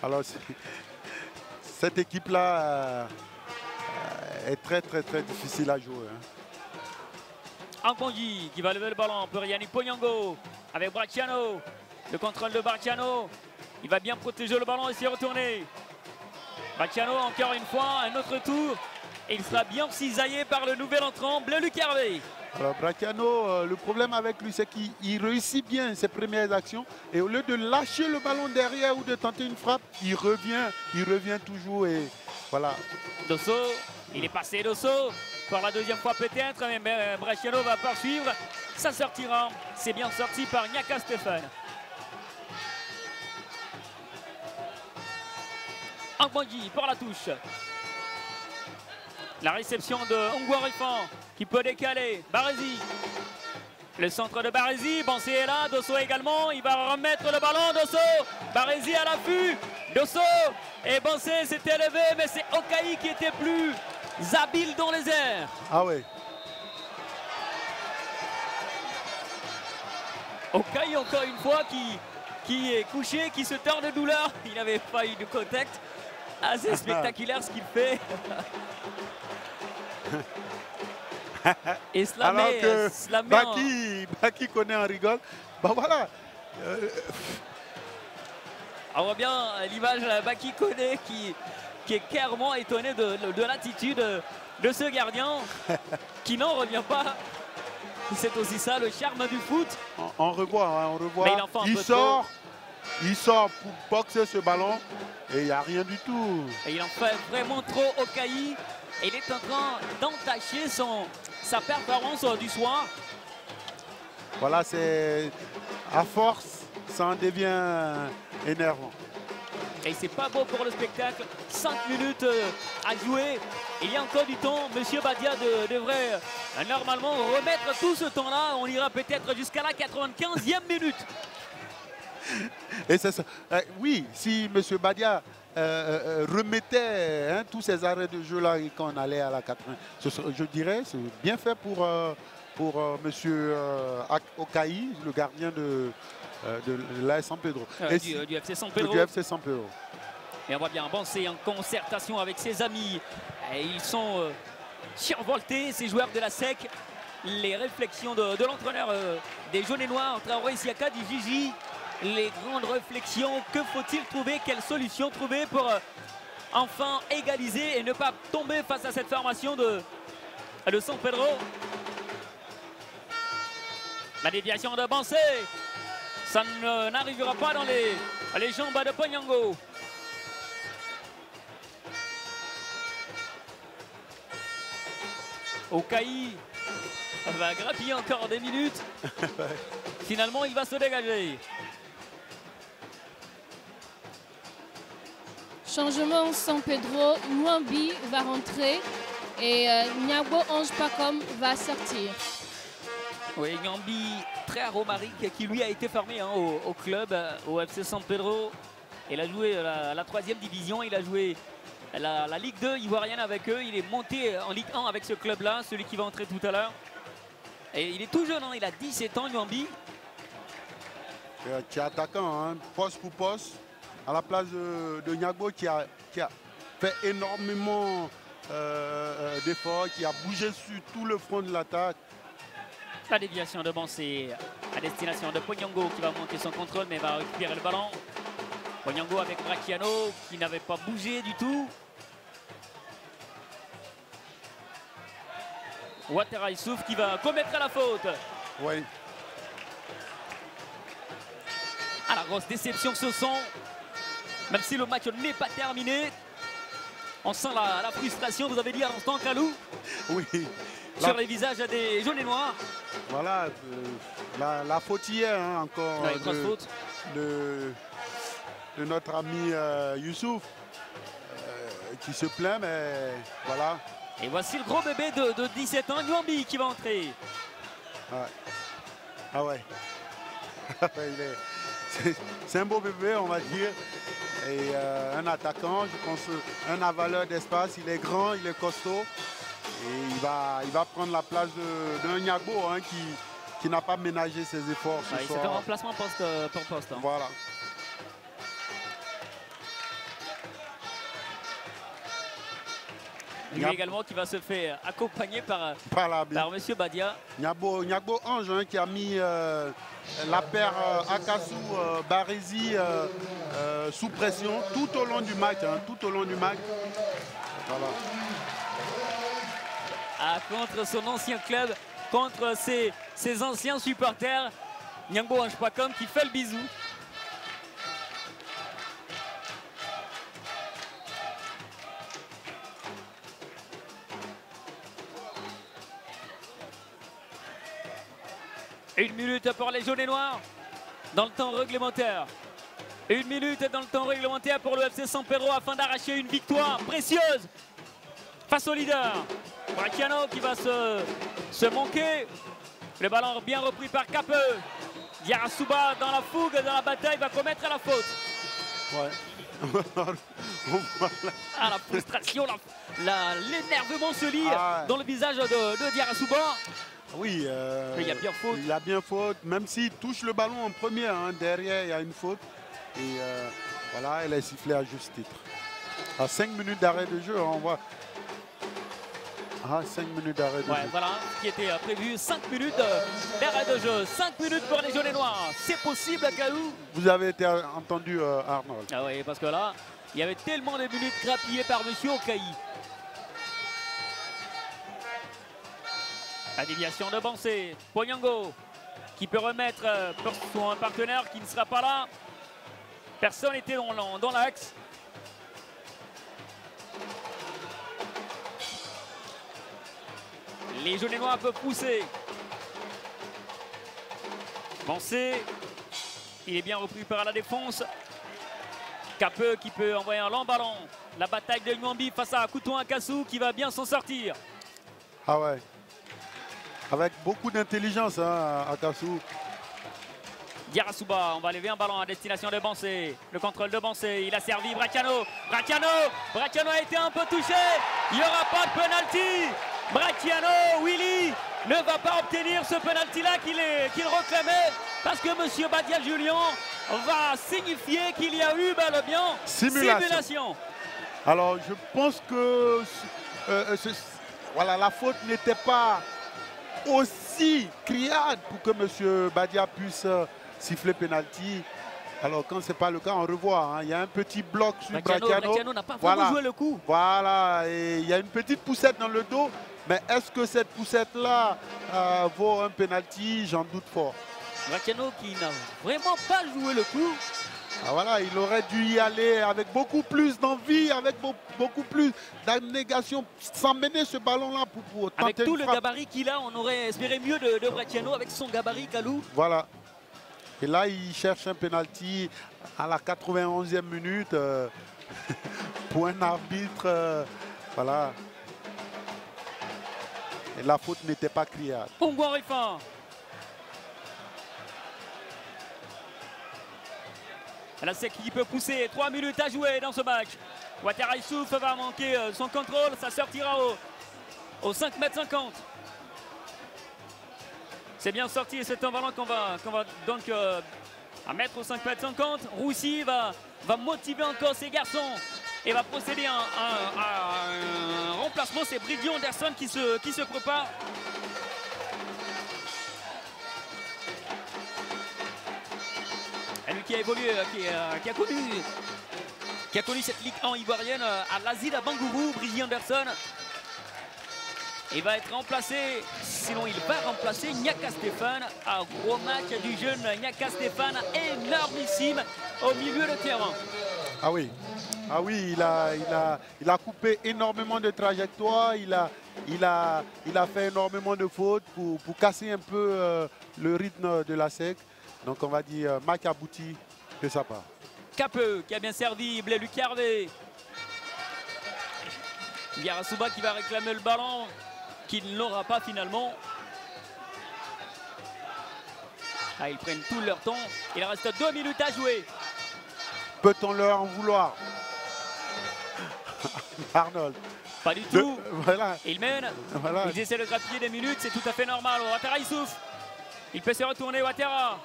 Alors, cette équipe-là est très très très difficile à jouer. Hein. Ankonji qui va lever le ballon pour Yannick Ponyango avec Bracciano. Le contrôle de Bracciano. Il va bien protéger le ballon et s'y retourner. Bracciano encore une fois, un autre tour. Et il sera bien cisaillé par le nouvel entrant, Bleu-Luc Hervé. Alors Bracciano, le problème avec lui, c'est qu'il réussit bien ses premières actions. Et au lieu de lâcher le ballon derrière ou de tenter une frappe, il revient toujours. Et voilà. Dosso, il est passé Dosso. Pour la deuxième fois peut-être, mais Bracciano va poursuivre. Ça sortira. C'est bien sorti par Nyaka Stéphane. Angbandji pour la touche. La réception de Ngouarifan qui peut décaler. Barézy. Le centre de Barézy. Bansé est là. Dosso également. Il va remettre le ballon. Dosso. Barézy à l'affût. Dosso. Et Bansé s'est élevé. Mais c'est Okaï qui était plus habile dans les airs. Ah oui. Okaï encore une fois qui est couché, qui se tord de douleur. Il n'avait pas eu de contact. Assez spectaculaire ce qu'il fait. Et alors que Baki connaît en rigole. Bah voilà. On voit bien l'image Baki connaît qui est clairement étonné de l'attitude de ce gardien qui n'en revient pas. C'est aussi ça le charme du foot. On revoit, hein, on revoit. Il sort pour boxer ce ballon et il n'y a rien du tout. Et il en fait vraiment trop au Okaï. Et il est en train d'entacher sa performance du soir. Voilà, c'est à force, ça en devient énervant. Et c'est pas beau pour le spectacle. 5 minutes à jouer. Il y a encore du temps. Monsieur Badia devrait normalement remettre tout ce temps-là. On ira peut-être jusqu'à la 95e minute. Et c'est ça. Oui, si M. Badia remettait tous ces arrêts de jeu-là quand on allait à la 80, je dirais c'est bien fait pour M. Okaï, le gardien de l'AS San Pedro. Du FC San Pedro. Du FC San Pedro. Et on voit bien avancer en concertation avec ses amis. Et ils sont survoltés, ces joueurs de la SEC. Les réflexions de l'entraîneur des jaunes et noirs, Traoré Siaka du Gigi. Les grandes réflexions, que faut-il trouver, quelle solution trouver pour enfin égaliser et ne pas tomber face à cette formation de San Pedro. La déviation de Bansé, ça n'arrivera pas dans les jambes de Ponyango. Okaï va grappiller encore des minutes. Finalement, il va se dégager. Changement San Pedro, Nwambi va rentrer et Niagbo Ange Pacom va sortir. Oui, Nwambi très aromarique qui lui a été formé hein, au club, au FC San Pedro. Il a joué la 3e division, il a joué la Ligue 2 ivoirienne avec eux. Il est monté en Ligue 1 avec ce club-là, celui qui va entrer tout à l'heure. Et il est tout jeune, hein, il a 17 ans, Nwambi. Qui est attaquant, hein, poste pour poste. À la place de Niagbo qui a fait énormément d'efforts, qui a bougé sur tout le front de l'attaque. La déviation de Bansé à destination de Pognango qui va manquer son contrôle mais va récupérer le ballon. Pognango avec Bracciano qui n'avait pas bougé du tout. Ouattara Issouf qui va commettre la faute. Oui. Ah, la grosse déception ce sont. Même si le match n'est pas terminé. On sent la frustration, vous avez dit à l'instant, Kalou. Oui. Sur les visages des jaunes et noirs. Voilà, la faute hier, hein, encore Ouais, grosse faute. de notre ami Youssouf, qui se plaint, mais voilà. Et voici le gros bébé de 17 ans, Nwambi, qui va entrer. Ouais. Ah ouais. C'est un beau bébé, on va dire. Et un attaquant, je pense, un avaleur d'espace. Il est grand, il est costaud. Et il va prendre la place d'un Nyagbo, hein, qui n'a pas ménagé ses efforts ce soir. C'est un remplacement poste pour poste. Hein. Voilà. Lui également qui va se faire accompagner par M. Badia. Nyagbo Ange, hein, qui a mis la paire Akassou Barési sous pression tout au long du match. Hein, tout au long du match. Voilà. Ah, contre son ancien club, contre ses anciens supporters. Nyagbo Ange Pacom qui fait le bisou. Une minute pour les jaunes et noirs dans le temps réglementaire. Une minute dans le temps réglementaire pour le FC San Pedro afin d'arracher une victoire précieuse face au leader. Bracciano qui va se manquer. Le ballon bien repris par Capeux. Diarra dans la fougue, dans la bataille, va commettre la faute. Ouais. Ah, la frustration, l'énervement se lit dans le visage de Diarra. Oui, il y a bien faute. Il y a bien faute, même s'il touche le ballon en premier, hein, derrière il y a une faute. Et voilà, elle est sifflée à juste titre. À 5 minutes d'arrêt de jeu, on voit. Ah, 5 minutes d'arrêt de jeu. Voilà, qui était prévu, 5 minutes d'arrêt de jeu. 5 minutes pour les jaunes et noirs. C'est possible à Kalou. Vous avez été entendu, Arnold. Ah oui, parce que là, il y avait tellement de minutes grappillées par M. Okaï. La déviation de Bansé, Pognango qui peut remettre pour son partenaire qui ne sera pas là. Personne n'était dans l'axe. Les jaunes et noirs peuvent pousser. Bansé, il est bien repris par la défense. Capeux qui peut envoyer un long ballon. La bataille de Nwambi face à Koutou Akassou qui va bien s'en sortir. Ah ouais. Avec beaucoup d'intelligence, hein, Akassou. Diarra, on va lever un ballon à destination de Bansé. Le contrôle de Bansé, il a servi Bracciano. Bracciano a été un peu touché. Il n'y aura pas de penalty. Bracciano, Willy, ne va pas obtenir ce penalty-là qu'il réclamait. Parce que M. Badia Julien va signifier qu'il y a eu bel et bien simulation. Alors, je pense que voilà, la faute n'était pas aussi criade pour que M. Badia puisse siffler penalty. Alors quand ce n'est pas le cas, on revoit. Hein. Il y a un petit bloc sur Bracciano. Bracciano n'a pas vraiment joué le coup. Voilà, et il y a une petite poussette dans le dos. Mais est-ce que cette poussette-là vaut un penalty? J'en doute fort. Bracciano qui n'a vraiment pas joué le coup. Ah voilà, il aurait dû y aller avec beaucoup plus d'envie, avec beaucoup plus d'abnégation, s'emmener ce ballon-là pour tenter avec tout une le frappe. gabarit qu'il a, on aurait espéré mieux de Bracciano avec son gabarit, Kalou. Voilà. Et là, il cherche un penalty à la 91e minute pour un arbitre. Voilà. Et la faute n'était pas criade. Pongo Rifan. La SEC qui peut pousser, 3 minutes à jouer dans ce match. Ouattara Issouf va manquer son contrôle, ça sortira au 5,50 m. C'est bien sorti, c'est un ballon qu'on va donc à mettre au 5,50 m. Roussy va motiver encore ses garçons et va procéder à un remplacement. C'est Brady Anderson qui se prépare. qui a évolué, qui a connu cette Ligue 1 ivoirienne à l'Asile à Bangourou, Brigitte Anderson. Il va être remplacé, sinon il va remplacer Nyaka Stéphane. Un gros match du jeune Nyaka Stéphane, énormissime au milieu de terrain. Ah oui, il a coupé énormément de trajectoires, il a fait énormément de fautes pour casser un peu le rythme de la SEC. Donc on va dire match abouti de sa part. Capeux qui a bien servi, Blé Lucarvé. Yarasuba qui va réclamer le ballon, qui ne l'aura pas finalement. Ah, ils prennent tout leur temps. Il reste 2 minutes à jouer. Peut-on leur en vouloir? Arnold. Pas du tout. Voilà. Il mène. Voilà. Ils essaient de grappiller des minutes, c'est tout à fait normal. Ouattara, il souffle. Il peut se retourner, Ouattara.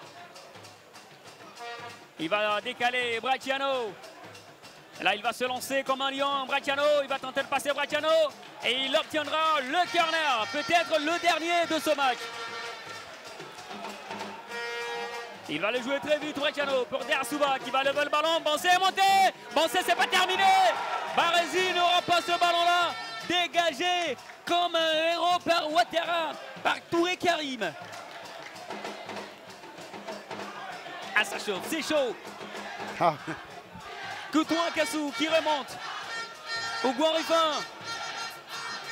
Il va décaler Bracciano. Là, il va se lancer comme un lion. Bracciano, il va tenter de passer Bracciano. Et il obtiendra le corner. Peut-être le dernier de ce match. Il va le jouer très vite, Bracciano, pour Dersouba qui va lever le ballon. Bansé est monté. Bansé, c'est pas terminé. Baresi n'aura pas ce ballon-là. Dégagé comme un héros par Ouattara, par Touré Karim. Ah, ça chauffe, c'est chaud. Ah. Coutouin Kassou qui remonte. Ougouan Ruffin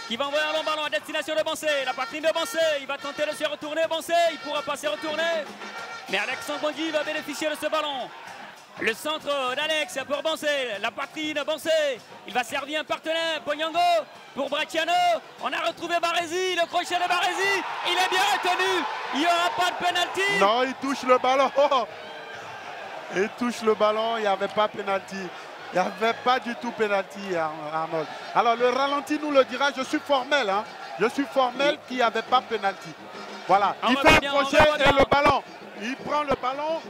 qui va envoyer un long ballon à destination de Bansé. La poitrine de Bansé, il va tenter de se retourner. Bansé, il ne pourra pas se retourner. Mais Alexandre Bangui va bénéficier de ce ballon. Le centre d'Alex pour Bansé. La poitrine Bansé. Il va servir un partenaire. Ponyango pour Bracciano. On a retrouvé Baresi. Le crochet de Baresi. Il est bien retenu. Il n'y aura pas de pénalty. Non, il touche le ballon. Il touche le ballon. Il n'y avait pas pénalty. Il n'y avait pas du tout pénalty, Arnold. Alors le ralenti nous le dira. Je suis formel. Hein. Je suis formel qu'il n'y avait pas pénalty. Voilà. Il fait un crochet et le ballon. Il prend le ballon,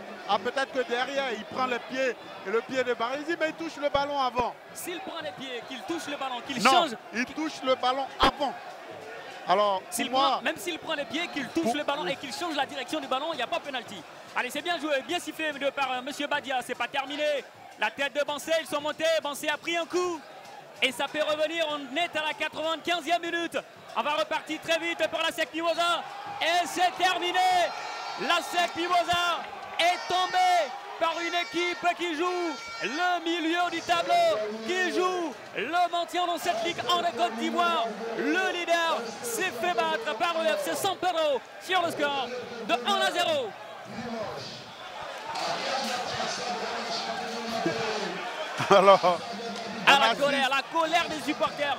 peut-être que derrière, il prend le pied de Baresi, mais il touche le ballon avant. S'il prend les pieds, qu'il touche le ballon, qu'il non, change... il touche le ballon avant. Alors, même s'il prend les pieds, qu'il touche le ballon et qu'il change la direction du ballon, il n'y a pas pénalty. Allez, c'est bien joué, bien sifflé par M. Badia, c'est pas terminé. La tête de Bansé, ils sont montés, Bansé a pris un coup. Et ça peut revenir, on est à la 95e minute. On va repartir très vite pour la SEC Mimosa. Et c'est terminé. La SEC Mimosa est tombée par une équipe qui joue le milieu du tableau, qui joue le maintien dans cette Ligue en Côte d'Ivoire. Le leader s'est fait battre par le FC San Pedro sur le score de 1-0. Alors, la colère des supporters.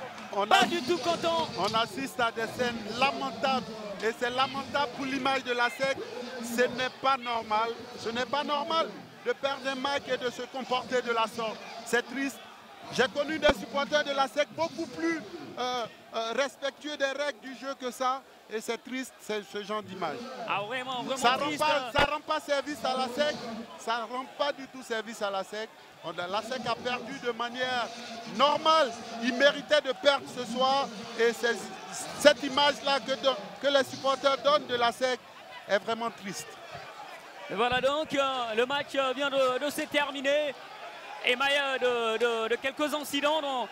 Pas du tout content. On assiste à des scènes lamentables. Et c'est lamentable pour l'image de la SEC. Ce n'est pas normal. Ce n'est pas normal de perdre un match et de se comporter de la sorte. C'est triste. J'ai connu des supporters de la SEC beaucoup plus respectueux des règles du jeu que ça. Et c'est triste, c'est ce genre d'image. Ah, vraiment ça triste. Ça rend pas service à la SEC. Ça ne rend pas du tout service à la SEC. La SEC a perdu de manière normale. Il méritait de perdre ce soir. Et cette image-là que les supporters donnent de la SEC est vraiment triste. Et voilà donc, le match vient de se terminer. Émaillé de quelques incidents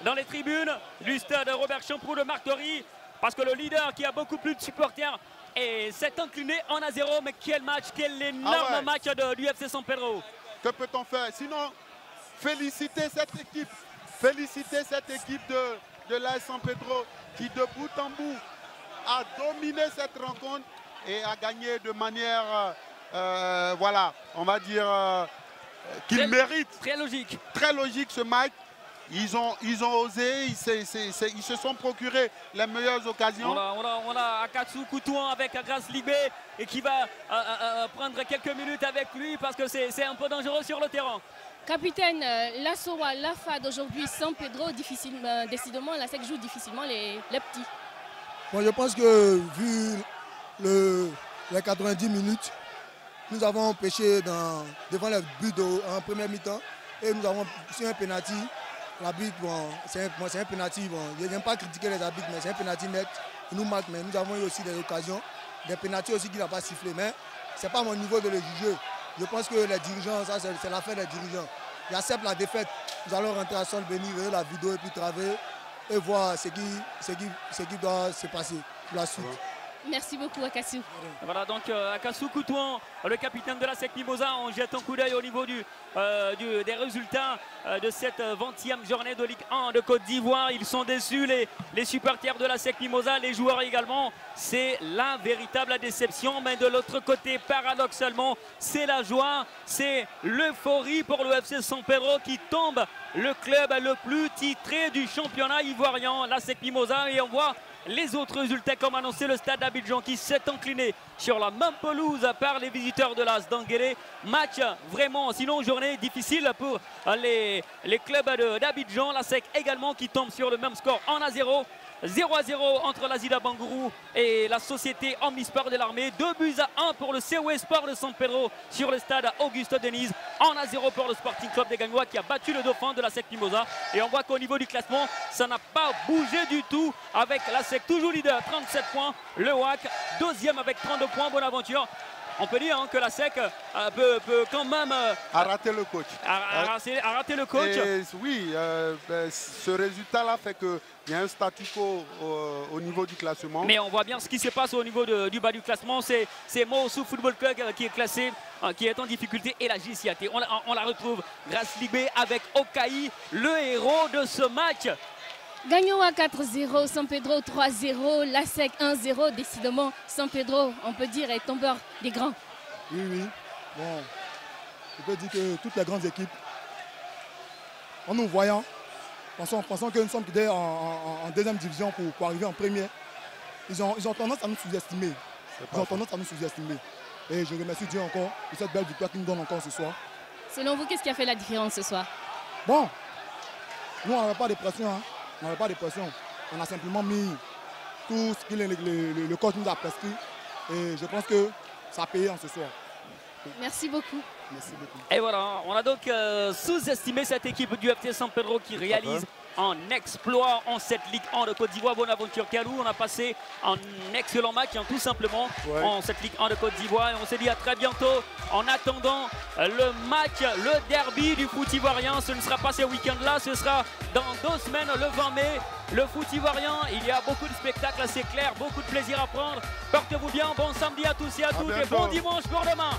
dans les tribunes du stade Robert Champrou de Marcory. Parce que le leader qui a beaucoup plus de supporters s'est incliné en 1-0. Mais quel match, quel énorme match du FC San Pedro. Que peut-on faire? Sinon, féliciter cette équipe. Féliciter cette équipe de l'AS San Pedro qui de bout en bout a dominé cette rencontre et a gagné de manière, voilà, on va dire qu'il mérite. Très logique. Très logique ce match. Ils ont osé, ils se sont procurés les meilleures occasions. On a Akatsu Koutouan avec Grace Libé et qui va prendre quelques minutes avec lui parce que c'est un peu dangereux sur le terrain. Capitaine, la SOA, la FAD aujourd'hui, San Pedro, décidément, la SEC joue difficilement les petits. Bon, je pense que vu les 90 minutes, nous avons pêché devant le but en première mi-temps et nous avons sur un penalty. L'arbitre, bon, c'est un penalty. Bon, je n'aime pas critiquer les arbitres, mais c'est un penalty net. Il nous marque, mais nous avons eu aussi des occasions, des penaltys aussi qu'il n'a pas sifflé. Mais ce n'est pas mon niveau de le juger. je pense que les dirigeants, ça c'est l'affaire des dirigeants. Ils acceptent la défaite. Nous allons rentrer à Sol Béni, ver la vidéo et puis travailler et voir ce qui doit se passer pour la suite. Merci beaucoup, Akassou. Voilà donc Akassou Koutouan, le capitaine de la SEC Mimosa. On jette un coup d'œil au niveau des résultats de cette 20e journée de Ligue 1 de Côte d'Ivoire. Ils sont déçus, les supporters de la SEC Mimosa, les joueurs également. C'est la véritable déception. Mais de l'autre côté, paradoxalement, c'est la joie, c'est l'euphorie pour le FC San Pedro qui tombe le club le plus titré du championnat ivoirien, la SEC Mimosa. Et on voit les autres résultats comme annoncé, le stade d'Abidjan qui s'est incliné sur la même pelouse par les visiteurs de l'AS d'Anguélé. Match vraiment, sinon journée difficile pour les clubs d'Abidjan. La SEC également qui tombe sur le même score en 0-0. 0-0 entre la Zida Bangourou et la société Omnisport de l'armée. 2-1 pour le COE Sport de San Pedro sur le stade Augusto Denise. 1-0 pour le Sporting Club des Gagnois qui a battu le dauphin de la SEC Mimosa. Et on voit qu'au niveau du classement, ça n'a pas bougé du tout avec la SEC toujours leader, 37 points. Le WAC, deuxième avec 32 points. Bonne aventure. On peut dire que la SEC peut quand même a raté le coach. A raté le coach. Et oui, ce résultat-là fait qu'il y a un statu quo au niveau du classement. Mais on voit bien ce qui se passe au niveau du bas du classement. C'est Mossou Football Club qui est classé, qui est en difficulté. Et la JCAT, on la retrouve grâce Libé avec Okaï, le héros de ce match. Gagnoa 4-0, San Pedro 3-0, la SEC 1-0. Décidément, San Pedro, on peut dire, est tombeur des grands. Oui. Bon, je peux dire que toutes les grandes équipes, en nous voyant, pensant que nous sommes en deuxième division pour arriver en première, ils ont tendance à nous sous-estimer. Et je remercie Dieu encore pour cette belle victoire qu'il nous donne encore ce soir. Selon vous, qu'est-ce qui a fait la différence ce soir? Bon, nous on n'avait pas de pression. On n'avait pas de pression. On a simplement mis tout ce que le coach nous a prescrit. Et je pense que ça a payé en ce soir. Merci beaucoup. Merci beaucoup. Et voilà, on a donc sous-estimé cette équipe du FC San Pedro qui réalise un exploit en cette Ligue 1 de Côte d'Ivoire. Bonaventure Kalou, on a passé un excellent match tout simplement en cette Ligue 1 de Côte d'Ivoire. Et on se dit à très bientôt en attendant le match, le derby du foot ivoirien. Ce ne sera pas ce week-end-là, ce sera dans 2 semaines, le 20 mai. Le foot ivoirien, il y a beaucoup de spectacles, c'est clair, beaucoup de plaisir à prendre. Portez-vous bien, bon samedi à tous et à toutes et bon dimanche pour demain.